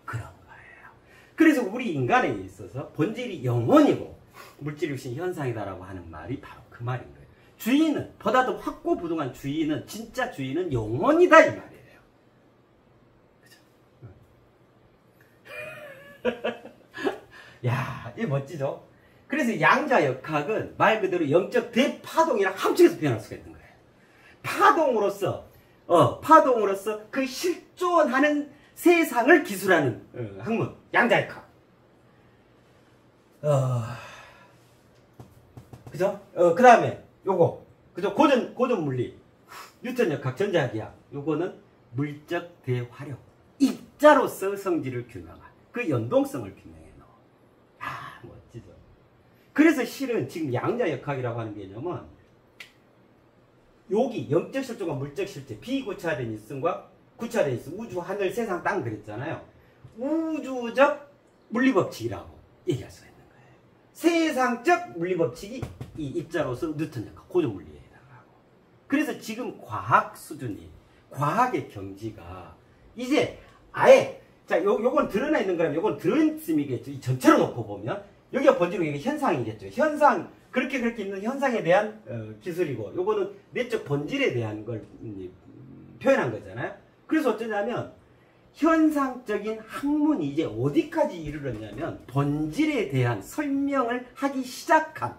그런 거예요. 그래서 우리 인간에 있어서 본질이 영혼이고 물질 육신 현상이다라고 하는 말이 바로 그 말인 거예요. 주인은, 보다도 확고부동한 주인은, 진짜 주인은 영혼이다 이 말이에요. 야, 이 멋지죠? 그래서 양자역학은 말 그대로 영적 대파동이랑 함축해서 표현할 수가 있는 거예요. 파동으로서 그 실존하는 세상을 기술하는 학문, 양자역학. 그죠? 그 다음에 요거, 그죠? 고전 물리, 뉴턴역학, 전자기학. 요거는 물적 대화력, 입자로서 성질을 규명한 그 연동성을 규명해 놓은. 아, 멋지죠. 그래서 실은 지금 양자역학이라고 하는 개념은 여기 영적 실존과 물적 실제, 비구체화된 있음과 구체화된 있음, 우주, 하늘, 세상, 땅 그랬잖아요. 우주적 물리법칙이라고 얘기할 수가 있는 거예요. 세상적 물리법칙이 이 입자로서 뉴턴역학, 고전물리에 해당하고. 그래서 지금 과학 수준이, 과학의 경지가 이제 아예, 자, 요건 드러나 있는 거라면 요건 드러있음이겠죠. 이 전체로 놓고 보면 여기가 본질은 이게 현상이겠죠. 현상, 그렇게 있는 현상에 대한 기술이고, 요거는 내적 본질에 대한 걸 표현한 거잖아요. 그래서 어쩌냐면 현상적인 학문이 이제 어디까지 이르렀냐면 본질에 대한 설명을 하기 시작한,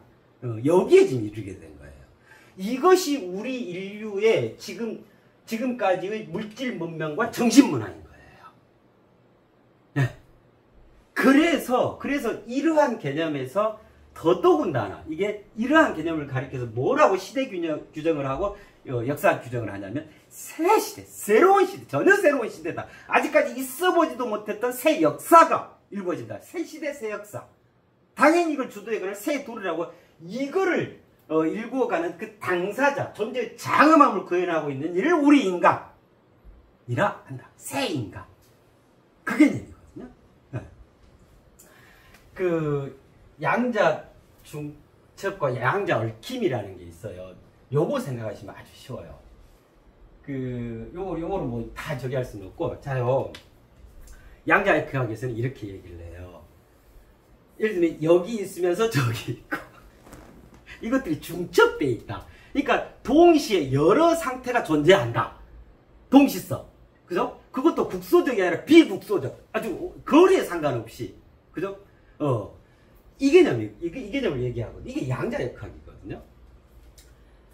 여기에 지금 이르게 된 거예요. 이것이 우리 인류의 지금까지의 물질 문명과 정신 문화인 거예요. 네. 그래서 이러한 개념에서 더더군다나 이게 이러한 개념을 가리켜서 뭐라고 시대 규정을 하고 역사 규정을 하냐면 새 시대, 새로운 시대, 전혀 새로운 시대다. 아직까지 있어보지도 못했던 새 역사가 일궈진다. 새 시대, 새 역사. 당연히 이걸 주도해가는 새 도리라고, 이거를 일구어가는 그 당사자, 존재의 장엄함을 구현하고 있는 이를 우리 인간이라 한다. 새 인간. 그 개념이거든요. 네. 그 양자 중첩과 양자 얽힘이라는 게 있어요. 요거 생각하시면 아주 쉬워요. 요거를 뭐 다 저기 할 수는 없고, 자요. 양자 얽힘학에서는 이렇게 얘기를 해요. 예를 들면 여기 있으면서 저기 있고, 이것들이 중첩되어 있다. 그러니까 동시에 여러 상태가 존재한다. 동시성. 그죠? 그것도 국소적이 아니라 비국소적. 아주 거리에 상관없이. 그죠? 이 개념을 얘기하거든요. 이게 양자역학이거든요.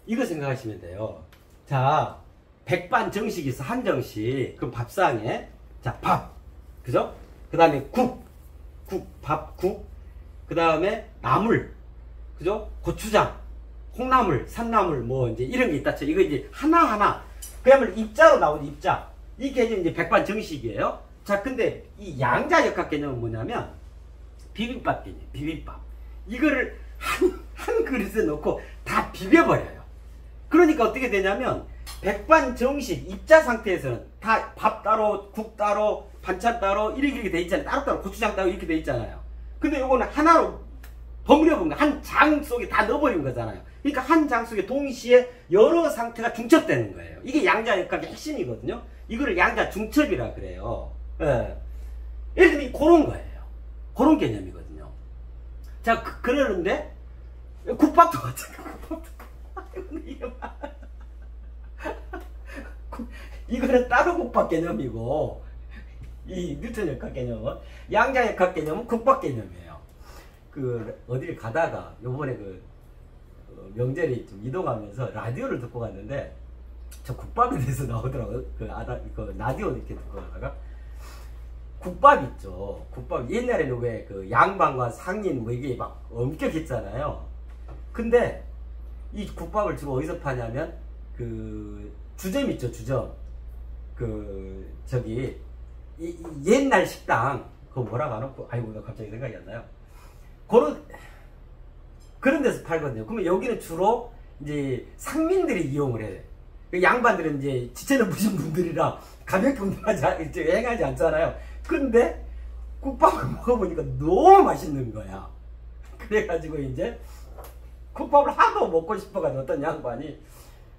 이거 생각하시면 돼요. 자, 백반정식이 있어. 한정식. 그럼 밥상에, 자, 밥. 그죠? 그 다음에 국. 그 다음에 나물. 그죠? 고추장, 콩나물, 산나물, 뭐, 이제 이런 게 있다 쳐. 이거 이제 하나하나. 그야말로 입자로 나오죠, 입자. 이 개념이 이제 백반정식이에요. 자, 근데 이 양자역학 개념은 뭐냐면, 비빔밥 개념, 비빔밥. 이거를 한 그릇에 넣고 다 비벼버려요. 그러니까 어떻게 되냐면, 백반정식, 입자 상태에서는 다 밥 따로, 국 따로, 반찬 따로, 이렇게 돼 있잖아요. 따로따로 고추장 따로 이렇게 돼 있잖아요. 근데 요거는 하나로 버무려 본 거, 한 장 속에 다 넣어버린 거잖아요. 그러니까 한 장 속에 동시에 여러 상태가 중첩되는 거예요. 이게 양자역학의 핵심이거든요. 이거를 양자 중첩이라 그래요. 예. 예를 들면 그런 거예요. 그런 개념이거든요. 자, 그러는데 국밥도 마찬가지고, 이거는 따로 국밥 개념이고, 이 뉴턴역학 개념은, 양자역학 개념은 국밥 개념이에요. 어디를 가다가 요번에 명절에 좀 이동하면서 라디오를 듣고 갔는데, 저 국밥에 대해서 나오더라고요. 라디오 이렇게 듣고 가다가, 국밥 있죠. 국밥. 옛날에는 왜 양반과 상인 뭐 이게 막 엄격했잖아요. 근데 이 국밥을 지금 어디서 파냐면, 주점 있죠, 주점. 이 옛날 식당, 그거 뭐라고 하나? 아이고, 나 갑자기 생각이 안 나요. 그런 데서 팔거든요. 그러면 여기는 주로 이제 상민들이 이용을 해요. 양반들은 이제 지체는 부신 분들이라 가볍게 운동하지, 여행하지 않잖아요. 근데 국밥을 먹어보니까 너무 맛있는 거야. 그래가지고 이제 국밥을 하도 먹고 싶어가지고 어떤 양반이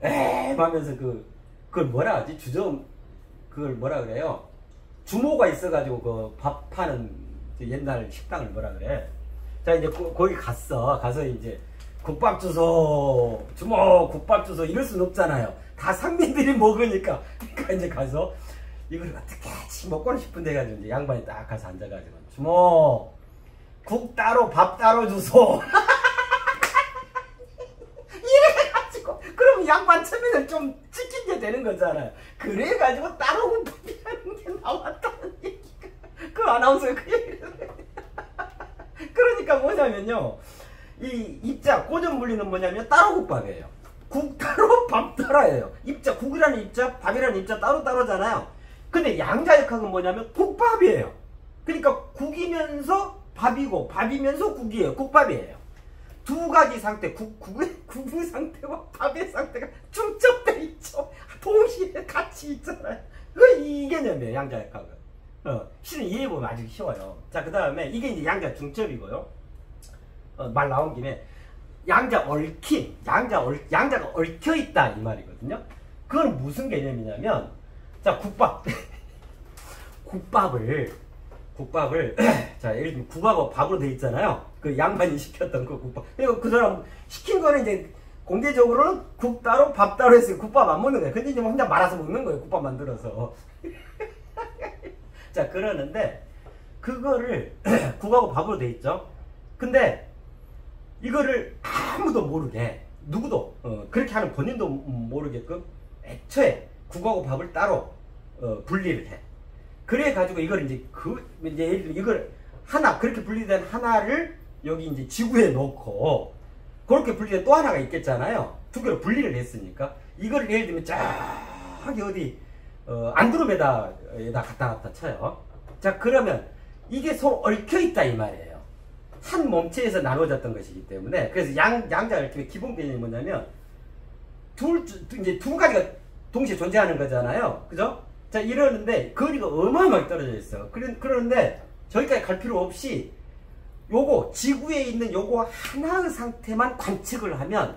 하면서 그걸 뭐라 하지? 그걸 뭐라 그래요? 주모가 있어가지고 그 밥 파는 옛날 식당을 뭐라 그래? 자, 이제 거기 가서 이제 국밥 주소, 주모 국밥 주소 이럴 순 없잖아요. 다 상민들이 먹으니까. 그러니까 이제 가서 이걸 어떻게 먹고 싶은데 가지고 이제 양반이 딱 가서 앉아가지고 주모 국 따로 밥 따로 주소. 이래가지고 그럼 양반 체면을 좀 지키게 되는 거잖아요. 그래가지고 따로 국밥이라는 게 나왔다는 얘기가 그 아나운서가 그 얘기를 해요. 그러니까 뭐냐면요, 이 입자 고전 물리는 뭐냐면 따로 국밥이에요. 국 따로 밥 따라예요. 입자 국이라는 입자 밥이라는 입자 따로잖아요. 근데 양자역학은 뭐냐면 국밥이에요. 그러니까 국이면서 밥이고 밥이면서 국이에요. 국밥이에요. 두 가지 상태, 국의 상태와 밥의 상태가 중첩돼 있죠. 동시에 같이 있잖아요. 이 개념이에요, 양자역학은. 실은 이해해보면 아주 쉬워요. 자, 그 다음에 이게 이제 양자 중첩이고요. 말 나온 김에 양자 얽힘, 양자가 얽혀있다 이 말이거든요. 그건 무슨 개념이냐면, 자, 국밥을 자, 예를 들면 국하고 밥으로 돼 있잖아요. 그 양반이 시켰던 그 국밥. 그리고 그 사람 시킨 거는 이제 공개적으로는 국 따로 밥 따로 했어요. 국밥 안 먹는 거예요. 근데 이제 혼자 말아서 먹는 거예요. 국밥 만들어서. 자, 그러는데 그거를 국하고 밥으로 돼 있죠. 근데 이거를 아무도 모르게, 누구도 그렇게 하는 본인도 모르게끔 애초에 국하고 밥을 따로 분리를 해. 그래 가지고 이걸 이제 이제 예를 들면 이걸 그렇게 분리된 하나를 여기 이제 지구에 놓고, 그렇게 분리된 또 하나가 있겠잖아요. 두 개를 분리를 했으니까 이걸 예를 들면 저기 어디 안드로메다에다 갖다 쳐요. 자, 그러면 이게 서로 얽혀 있다 이 말이에요. 한 몸체에서 나눠졌던 것이기 때문에. 그래서 양자 얽힘의 기본 개념이 뭐냐면 이제 두 가지가 동시에 존재하는 거잖아요. 그죠? 자, 이러는데 거리가 어마어마하게 떨어져 있어. 그러는데 저기까지 갈 필요 없이 요거 지구에 있는 요거 하나의 상태만 관측을 하면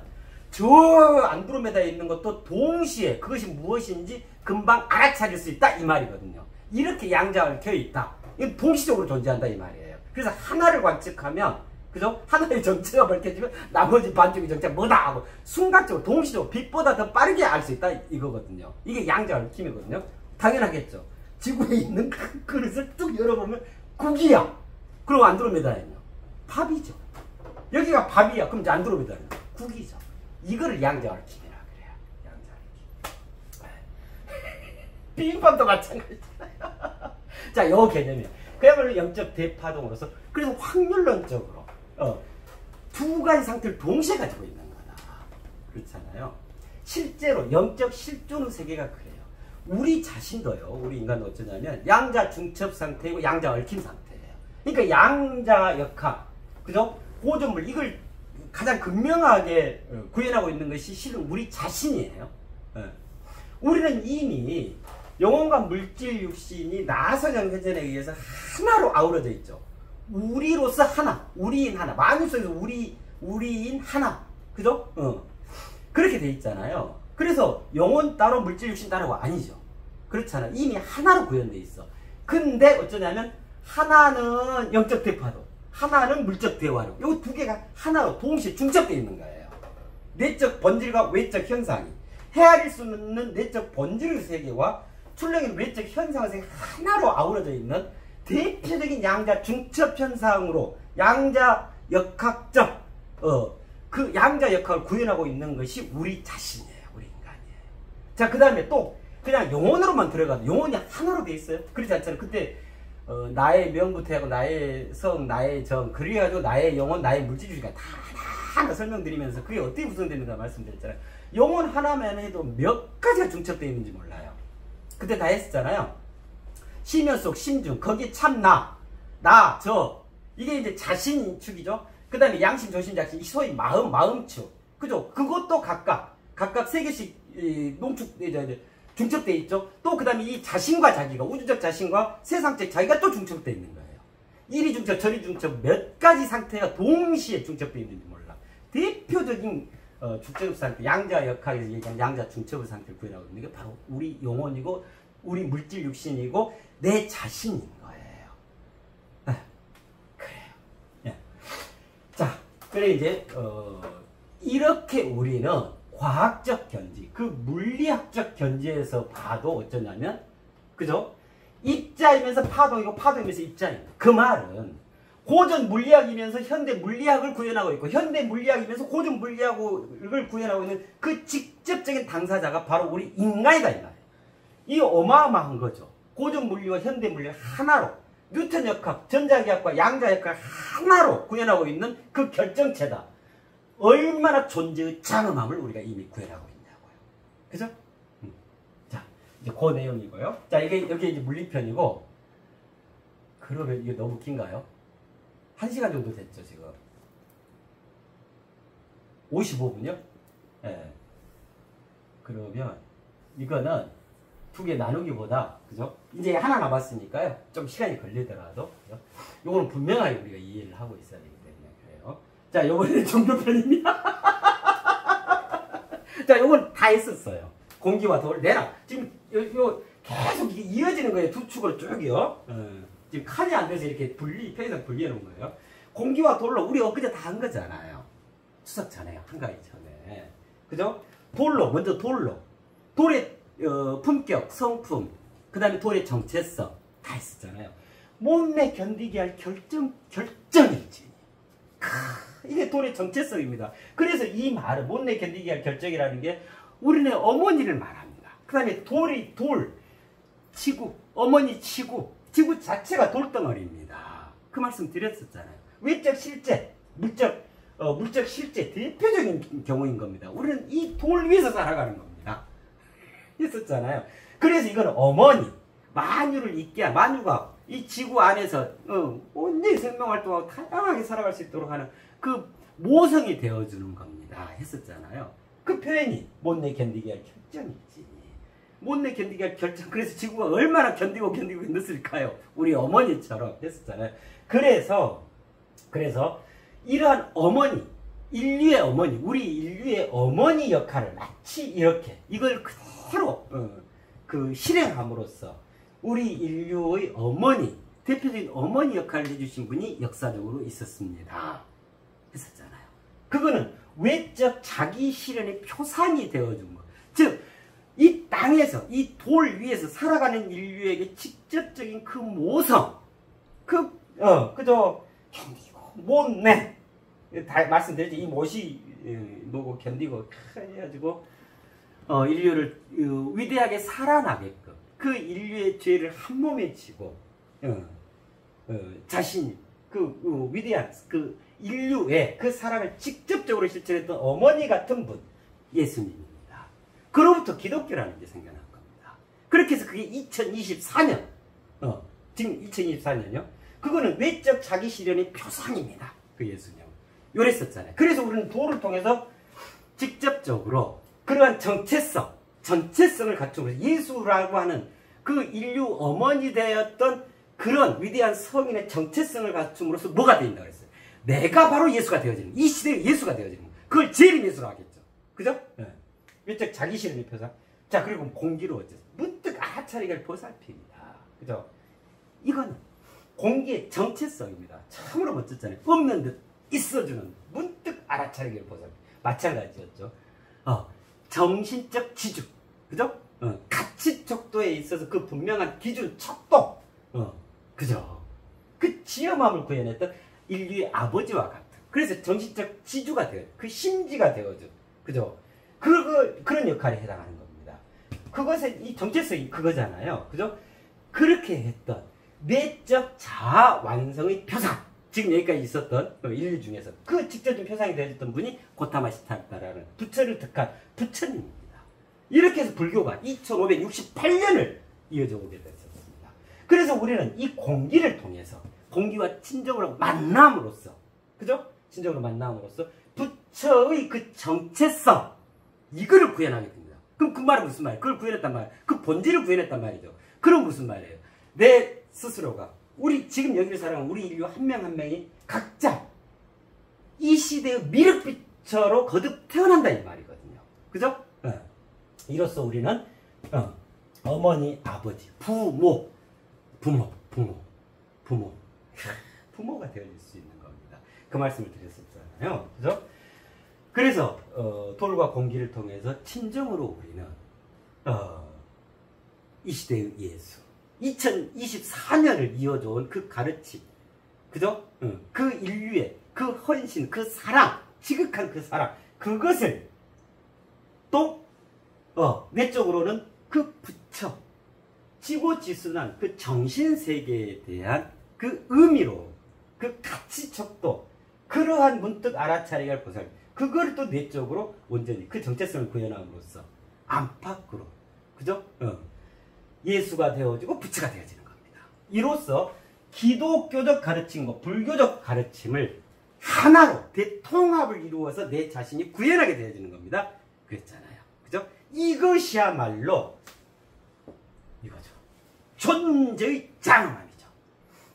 저 안드로메다에 있는 것도 동시에 그것이 무엇인지 금방 알아차릴 수 있다 이 말이거든요. 이렇게 양자가 얽혀 있다. 이건 동시적으로 존재한다 이 말이에요. 그래서 하나를 관측하면, 그죠? 하나의 정체가 밝혀지면 나머지 반쪽의 정체가 뭐다 하고 순간적으로 동시적으로 빛보다 더 빠르게 알 수 있다 이거거든요. 이게 양자 얽힘이거든요. 당연하겠죠. 지구에 있는 그 그릇을 뚝 열어보면 국이야. 그리고 안드로메다는요, 밥이죠. 여기가 밥이야. 그럼 이제 안드로메다는 국이죠. 이거를 양자 얽힘이라 그래요. 양자 얽힘. 비빔밥도 마찬가지잖아요. 자, 요 개념이에요. 그야말로 영적 대파동으로서, 그래서 확률론적으로 두 가지 상태를 동시에 가지고 있는 거다. 그렇잖아요. 실제로 영적 실존 세계가 그래요. 우리 자신도요, 우리 인간도 어쩌냐면 양자 중첩 상태이고 양자 얽힘 상태예요. 그러니까 양자 역학, 그죠? 고전물, 이걸 가장 극명하게 구현하고 있는 것이 실은 우리 자신이에요. 우리는 이미 영혼과 물질 육신이 나선형 회전에 의해서 하나로 아우러져 있죠. 우리로서 하나, 우리인 하나, 만유 속에서 우리인 하나, 그죠? 그렇게 돼 있잖아요. 그래서 영혼 따로 물질 육신 따로가 아니죠. 그렇잖아. 이미 하나로 구현돼 있어. 근데 어쩌냐면 하나는 영적 대파도, 하나는 물적 대화로, 이 두 개가 하나로 동시에 중첩되어 있는 거예요. 내적 본질과 외적 현상이 헤아릴 수 없는 내적 본질의 세계와 출렁이는 외적 현상의 세계 하나로 아우러져 있는 대표적인 양자 중첩 현상으로 양자 역학적 그 양자 역학을 구현하고 있는 것이 우리 자신이에요. 우리 인간이에요. 자, 그 다음에 또 그냥 영혼으로만 들어가도 영혼이 하나로 돼 있어요. 그렇지 않잖아요. 그때 나의 명부터 하고 나의 성, 나의 정, 그래가지고 나의 영혼, 나의 물질주의가 다 하나 설명드리면서 그게 어떻게 구성되는가 말씀드렸잖아요. 영혼 하나만 해도 몇 가지가 중첩되어 있는지 몰라요. 그때 다 했었잖아요. 심연 속 심중, 거기 참 나, 저, 이게 이제 자신축이죠. 그 다음에 양심, 조심, 작심, 소위 마음축, 그죠? 그것도 각각 세 개씩 농축, 중첩되어 있죠. 또 그 다음에 이 자신과 자기가, 우주적 자신과 세상적 자기가 또 중첩되어 있는 거예요. 이리 중첩 저리 중첩 몇 가지 상태가 동시에 중첩되어 있는지 몰라. 대표적인 중첩 상태, 양자 역학에서 얘기한 양자 중첩의 상태를 구현하고 있는 게 바로 우리 영혼이고 우리 물질 육신이고 내 자신인 거예요. 그래요. 예. 자, 그래 이제 이렇게 우리는 과학적 견지, 그 물리학적 견지에서 봐도 어쩌냐면, 그죠? 입자이면서 파동이고 파동이면서 입자입니다. 그 말은 고전 물리학이면서 현대 물리학을 구현하고 있고 현대 물리학이면서 고전 물리학을 구현하고 있는 그 직접적인 당사자가 바로 우리 인간이다 이 말이에요. 이 어마어마한 거죠. 고전 물리와 현대 물리학 하나로 뉴턴 역학, 전자기학과 양자역학을 하나로 구현하고 있는 그 결정체다. 얼마나 존재의 장엄함을 우리가 이미 구현하고 있냐고요. 그죠? 자, 이제 그 내용이고요. 자, 이게 여기 이제 물리편이고, 그러면 이게 너무 긴가요? 1시간 정도 됐죠, 지금. 55분요? 예. 네. 그러면 이거는 두 개 나누기보다, 그죠? 이제 하나 남았으니까요. 좀 시간이 걸리더라도, 그죠? 요거는 분명하게 우리가 이해를 하고 있어야 되기 때문에 그래요. 자, 요번에는 종교편입니다. 자, 요건 다 했었어요. 공기와 돌, 내랑. 지금, 요 계속 이게 이어지는 거예요. 두 축을 쭉이요. 지금 칸이 안 돼서 이렇게 편의상 분리해 놓은 거예요. 공기와 돌로, 우리 엊그제 다 한 거잖아요. 추석 전에, 한가위 전에. 그죠? 돌로, 먼저 돌로. 돌의 품격, 성품, 그 다음에 돌의 정체성 다 했었잖아요. 몸매 견디게 할 결정일지. 이게 돌의 정체성입니다. 그래서 이 말은 못내 견디게 할 결정이라는 게 우리네 어머니를 말합니다. 그 다음에 돌, 지구, 어머니 지구 자체가 돌덩어리입니다. 그 말씀 드렸었잖아요. 외적 실제, 물적 실제 대표적인 경우인 겁니다. 우리는 이 돌 위에서 살아가는 겁니다. 했었잖아요. 그래서 이건 어머니, 만유를 있게 한, 만유가 이 지구 안에서 온전히 생명활동하고 다양하게 살아갈 수 있도록 하는 그 모성이 되어주는 겁니다. 했었잖아요. 그 표현이 못내 견디게 할 결정이지. 못내 견디게 할 결정. 그래서 지구가 얼마나 견디고 있었을까요? 우리 어머니처럼 했었잖아요. 그래서 이러한 어머니, 인류의 어머니, 우리 인류의 어머니 역할을 마치 이렇게 이걸 그대로 그 실행함으로써 우리 인류의 어머니, 대표적인 어머니 역할을 해주신 분이 역사적으로 있었습니다. 했었잖아요. 그거는 외적 자기 실현의 표상이 되어준 거. 즉, 이 땅에서, 이 돌 위에서 살아가는 인류에게 직접적인 그 모성, 그저 견디고, 못내. 다 말씀드렸죠. 이 못이 뭐고 견디고 해가지고 인류를 위대하게 살아나게끔 그 인류의 죄를 한 몸에 지고 자신이 위대한 그 인류의 그 사랑을 직접적으로 실천했던 어머니 같은 분 예수님입니다. 그로부터 기독교라는 게 생겨난 겁니다. 그렇게 해서 그게 2024년 지금 2024년이요. 그거는 외적 자기 실현의 표상입니다. 그 예수님. 요랬었잖아요. 그래서 우리는 도를 통해서 직접적으로 그러한 정체성을 갖추고 예수라고 하는 그 인류 어머니 되었던 그런 위대한 성인의 정체성을 갖춤으로써 뭐가 된다 그랬어요. 내가 바로 예수가 되어지는, 이 시대의 예수가 되어지는, 그걸 재림 예수로 하겠죠. 그죠? 네. 외적 자기 실현의 표상. 자, 그리고 공기로 어째서 문득 알아차리기를 보살핍니다. 그죠? 이건 공기의 정체성입니다. 참으로 멋졌잖아요. 없는 듯 있어주는 문득 알아차리기를 보살핍. 마찬가지였죠. 정신적 지주. 그죠? 가치 척도에 있어서 그 분명한 기준 척도. 그죠? 그 지엄함을 구현했던 인류의 아버지와 같은. 그래서 정신적 지주가 되어, 그 심지가 되어져. 그죠? 그런 역할에 해당하는 겁니다. 그것의 이 정체성이 그거잖아요. 그죠? 그렇게 했던 내적 자아 완성의 표상. 지금 여기까지 있었던 인류 중에서 그 직접적인 표상이 되어졌던 분이 고타마 시타르타라는 부처를 득한 부처님입니다. 이렇게 해서 불교가 2568년을 이어져 오게 됐습니다. 그래서 우리는 이 공기를 통해서 공기와 친정으로 만남으로써, 그죠? 친정으로 만남으로써 부처의 그 정체성, 이거를 구현하게 됩니다. 그럼 그 말은 무슨 말이에요? 그걸 구현했단 말이에요. 그 본질을 구현했단 말이죠. 그럼 무슨 말이에요? 내 스스로가 우리 지금 여기를 살아가는 우리 인류 한 명 한 명이 각자 이 시대의 미륵빛으로 거듭 태어난다 이 말이거든요. 그죠? 이로써 우리는 어머니, 아버지, 부모가 되어질 수 있는 겁니다. 그 말씀을 드렸었잖아요. 그죠? 그래서 돌과 공기를 통해서 친정으로 우리는 이 시대의 예수 2024년을 이어져온 그 가르침, 그죠? 그 인류의 그 헌신, 그 사랑, 지극한 그 사랑, 그것을 또 내적으로는 그 부처, 지고지순한 그 정신세계에 대한 그 의미로, 그 가치척도, 그러한 문득 알아차리갈 보살, 그걸 또 내적으로 온전히 그 정체성을 구현함으로써 안팎으로, 그죠? 예수가 되어지고 부처가 되어지는 겁니다. 이로써 기독교적 가르침과 불교적 가르침을 하나로 대통합을 이루어서 내 자신이 구현하게 되어지는 겁니다. 그랬잖아요. 그죠? 이것이야말로 이거죠. 존재의 장엄함이죠.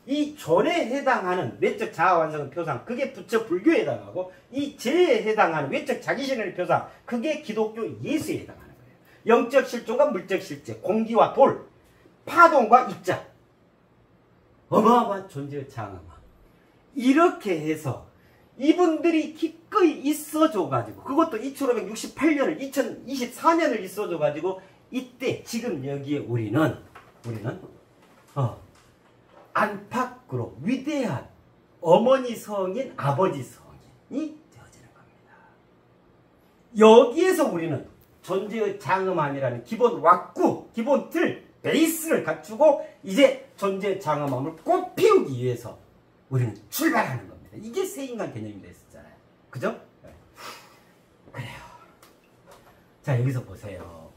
이 존에 해당하는 내적 자아 완성의 표상, 그게 부처 불교에 해당하고, 이 제에 해당하는 외적 자기신의 표상, 그게 기독교 예수에 해당하는 거예요. 영적 실존과 물적 실제, 공기와 돌, 파동과 입자, 어마어마한 존재의 장엄함. 이렇게 해서 이분들이 기꺼이 있어줘가지고, 그것도 2568년을 2024년을 있어줘가지고, 이때 지금 여기에 우리는 안팎으로 위대한 어머니 성인, 아버지 성인이 되어지는 겁니다. 여기에서 우리는 존재의 장엄함이라는 기본 왁구, 기본 틀, 베이스를 갖추고 이제 존재의 장엄함을 꽃피우기 위해서 우리는 출발하는 겁니다. 이게 새인간 개념이 됐었잖아요. 그죠? 네. 그래요. 자, 여기서 보세요.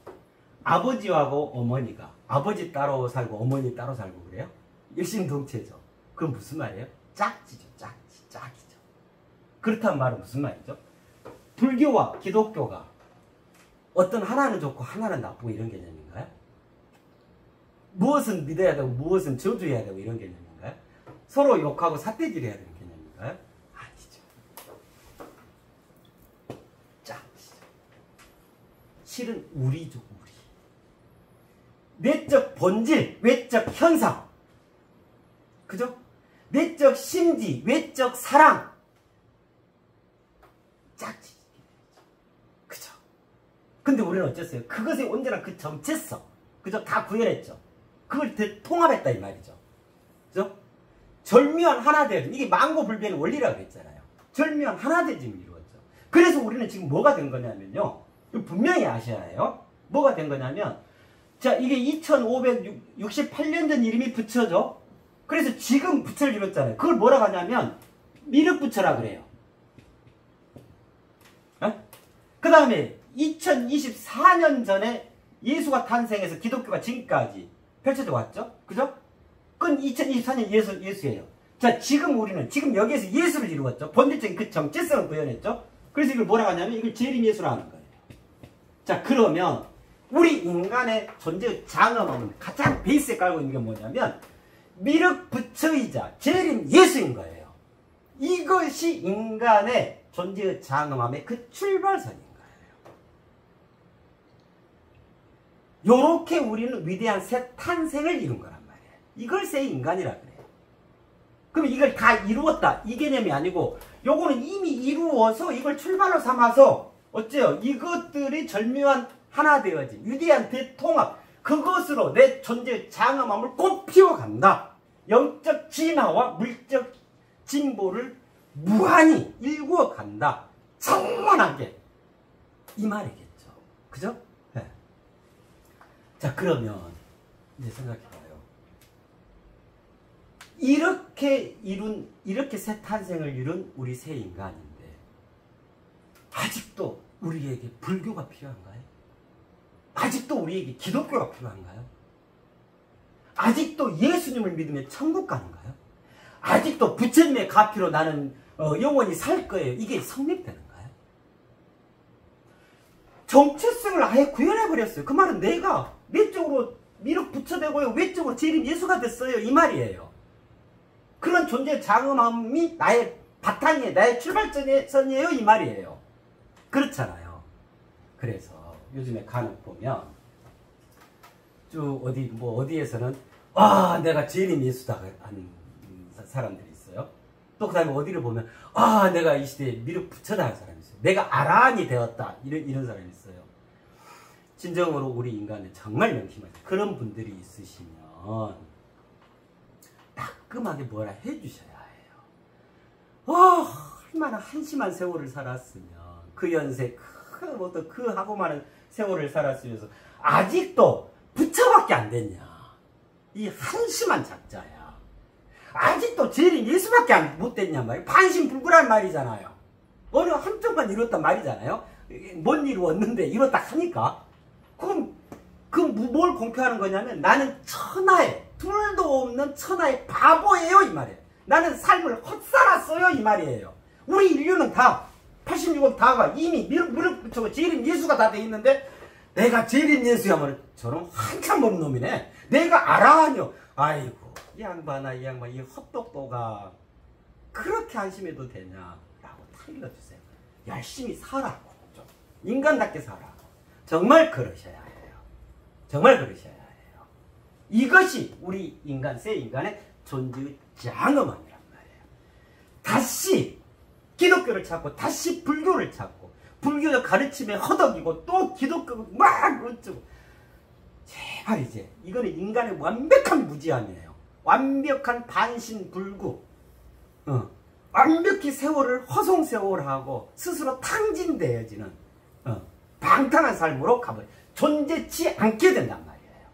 아버지하고 어머니가, 아버지 따로 살고 어머니 따로 살고 그래요? 일심동체죠. 그럼 무슨 말이에요? 짝지죠. 짝이죠. 그렇다는 말은 무슨 말이죠? 불교와 기독교가 어떤 하나는 좋고 하나는 나쁘고 이런 개념인가요? 무엇은 믿어야 되고 무엇은 저주해야 되고 이런 개념인가요? 서로 욕하고 삿대질해야 되는 개념인가요? 아니죠. 짝지죠. 실은 우리죠, 우리. 내적 본질, 외적 현상, 그죠? 내적 심지, 외적 사랑, 짝지. 그죠? 근데 우리는 어쨌어요? 그것이 온전한 그 정체성, 그죠? 다 구현했죠. 그걸 통합했다 이 말이죠. 그죠? 절묘한 하나됨, 이게 만고불변의 원리라고 했잖아요. 절묘한 하나됨을 이루었죠. 그래서 우리는 지금 뭐가 된 거냐면요, 분명히 아셔야 해요. 뭐가 된 거냐면, 자, 이게 2568년 전 이름이 부처죠. 그래서 지금 부처를 이뤘잖아요. 그걸 뭐라고 하냐면 미륵부처라 그래요. 그 다음에 2024년 전에 예수가 탄생해서 기독교가 지금까지 펼쳐져 왔죠. 그죠? 그건 2024년 예수예요. 자, 지금 우리는 지금 여기에서 예수를 이루었죠. 본질적인 그 정체성을 구현했죠. 그래서 이걸 뭐라고 하냐면 이걸 재림 예수라 하는 거예요. 자, 그러면 우리 인간의 존재의 장엄함은 가장 베이스에 깔고 있는 게 뭐냐면 미륵 부처이자 재림 예수인 거예요. 이것이 인간의 존재의 장엄함의 그 출발선인 거예요. 요렇게 우리는 위대한 새 탄생을 이룬 거란 말이에요. 이걸 새 인간이라 그래요. 그럼 이걸 다 이루었다 이 개념이 아니고, 요거는 이미 이루어서 이걸 출발로 삼아서 어째요? 이것들이 절묘한 하나 되어진 위대한 대통합, 그것으로 내 존재의 장엄함을 꽃피워간다. 영적 진화와 물적 진보를 무한히 일구어 간다. 찬란하게. 이 말이겠죠. 그죠? 네. 자, 그러면 이제 생각해봐요. 이렇게 새 탄생을 이룬 우리 새 인간인데 아직도 우리에게 불교가 필요한가요? 아직도 우리에게 기독교가 필요한가요? 아직도 예수님을 믿으면 천국 가는가요? 아직도 부처님의 가피로 나는 영원히 살 거예요. 이게 성립되는가요? 정체성을 아예 구현해버렸어요. 그 말은 내가 내적으로 밀어붙여대고요, 외적으로 재림 예수가 됐어요, 이 말이에요. 그런 존재의 장엄함이 나의 바탕이에요, 나의 출발선이에요, 이 말이에요. 그렇잖아요. 그래서 요즘에 간혹 보면 쭉 어디에서는 내가 재림 예수다 하는 사람들이 있어요. 또 그 다음에 어디를 보면 내가 이 시대에 밀어붙여다 하는 사람이 있어요. 내가 아란이 되었다, 이런 사람이 있어요. 진정으로 우리 인간은 정말 명심하죠. 그런 분들이 있으시면 따끔하게 뭐라 해주셔야 해요. 얼마나 한심한 세월을 살았으면, 그 연세 그 하고 많은 세월을 살았으면서 아직도 부처밖에 안 됐냐, 이 한심한 작자야. 아직도 재림 예수밖에 못 됐냔 말이에요. 반신불구란 말이잖아요. 어느 한쪽만 이뤘단 말이잖아요. 뭔 이루었는데 이뤘다 하니까. 그럼 뭘 공표하는 거냐면, 나는 천하의, 둘도 없는 천하의 바보예요, 이 말이에요. 나는 삶을 헛살았어요, 이 말이에요. 우리 인류는 다 86억 다가 이미 무릎 붙이고 재림 예수가 다 돼 있는데, 내가 재림 예수야면 저런 한참 먼 놈이네. 내가 알아하뇨. 아이고, 이 양반, 이 헛똑똑아, 그렇게 안심해도 되냐라고 타일러주세요. 열심히 살라고, 좀 인간답게 살아. 정말 그러셔야 해요. 정말 그러셔야 해요. 이것이 우리 인간, 새 인간의 존재의 장엄함이란 말이에요. 다시 기독교를 찾고, 다시 불교를 찾고, 불교의 가르침에 허덕이고, 또 기독교가 막 어쩌고. 제발 이제, 이거는 인간의 완벽한 무지함이에요. 완벽한 반신불구. 완벽히 세월을 허송세월하고 스스로 탕진되어지는 방탕한 삶으로 가버려. 존재치 않게 된단 말이에요.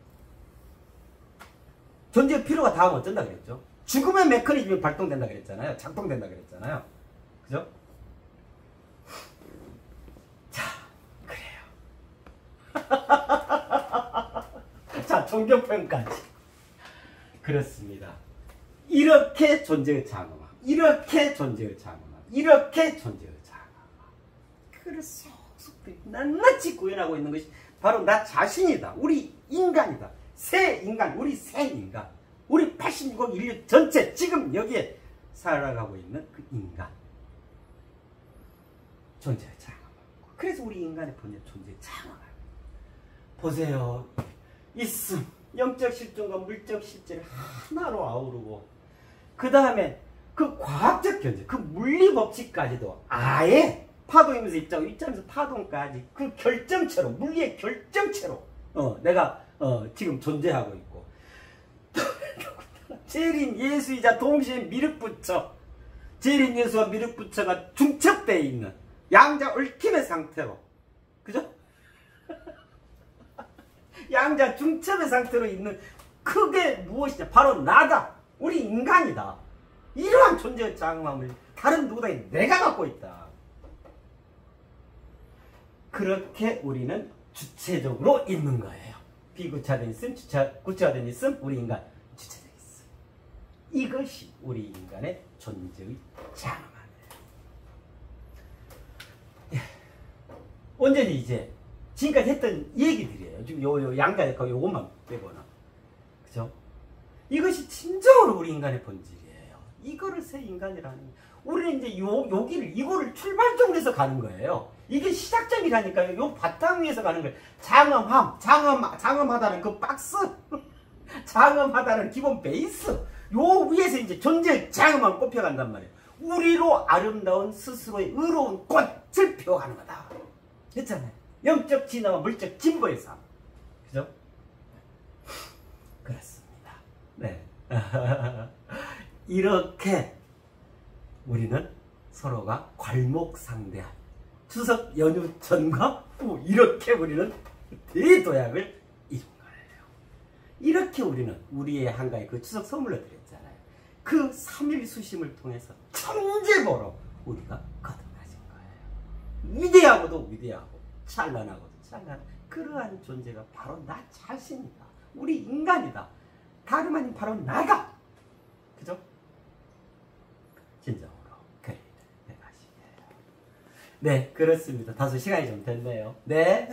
존재의 필요가 닿으면 어쩐다 그랬죠? 죽음의 메커니즘이 발동된다 그랬잖아요. 작동된다 그랬잖아요. 그죠? 자, 그래요. 자, 종교표현까지. 그렇습니다. 이렇게 존재의 장엄함, 이렇게 존재의 장엄함, 이렇게 존재의 장엄함. 그걸 쏙쏙 낱낱이 구현하고 있는 것이 바로 나 자신이다. 우리 인간이다. 새 인간, 우리 새 인간. 우리 86억 인류 전체, 지금 여기에 살아가고 있는 그 인간. 존재의 장엄함. 그래서 우리 인간의 본질 존재의 장엄함. 보세요. 있음, 영적 실존과 물적 실제를 하나로 아우르고, 그 다음에 그 과학적 견제, 그 물리 법칙까지도 아예 파동이면서 입자면서 파동까지 그 결정체로, 물리의 결정체로 내가 지금 존재하고 있고, 재림 예수이자 동시에 미륵부처, 재림 예수와 미륵부처가 중첩되어 있는 양자 얽힘의 상태로, 그죠? 양자 중첩의 상태로 있는 그게 무엇이냐? 바로 나다. 우리 인간이다. 이러한 존재의 장엄함을 다른 누구다 내가 갖고 있다. 그렇게 우리는 주체적으로 있는 거예요. 비구체화된 있음, 구체화된 있음, 우리 인간 주체적 있음. 이것이 우리 인간의 존재의 장엄함이에요. 온전히 이제 지금까지 했던 얘기들이에요. 지금 요 양자 요것만 빼거나, 그죠? 이것이 진정으로 우리 인간의 본질이에요. 이거를 새 인간이라는, 우리는 이제 이거를 출발점으로 해서 가는 거예요. 이게 시작점이라니까요. 요 바탕 위에서 가는 거예요. 장엄하다는 그 박스, 장엄하다는 기본 베이스, 요 위에서 이제 존재의 장엄함을 꼽혀간단 말이에요. 우리로 아름다운 스스로의 의로운 꽃을 피워가는 거다. 했잖아요. 영적 진화와 물적 진보의 삶. 그죠? 그렇습니다. 네. 이렇게 우리는 서로가 괄목상대한 추석 연휴 전과 후, 이렇게 우리는 대도약을 이룬 거예요. 이렇게 우리는 우리의 한가위 그 추석 선물로 드렸잖아요. 그 3일 수심을 통해서 천재보로 우리가 거듭나신 거예요. 위대하고도 위대하고 찬란하고도 찬란한 그러한 존재가 바로 나 자신이다. 우리 인간이다. 다름 아닌 바로 나다. 그죠? 진정으로 그래야 될 것이에요. 네, 그렇습니다. 다소 시간이 좀 됐네요. 네.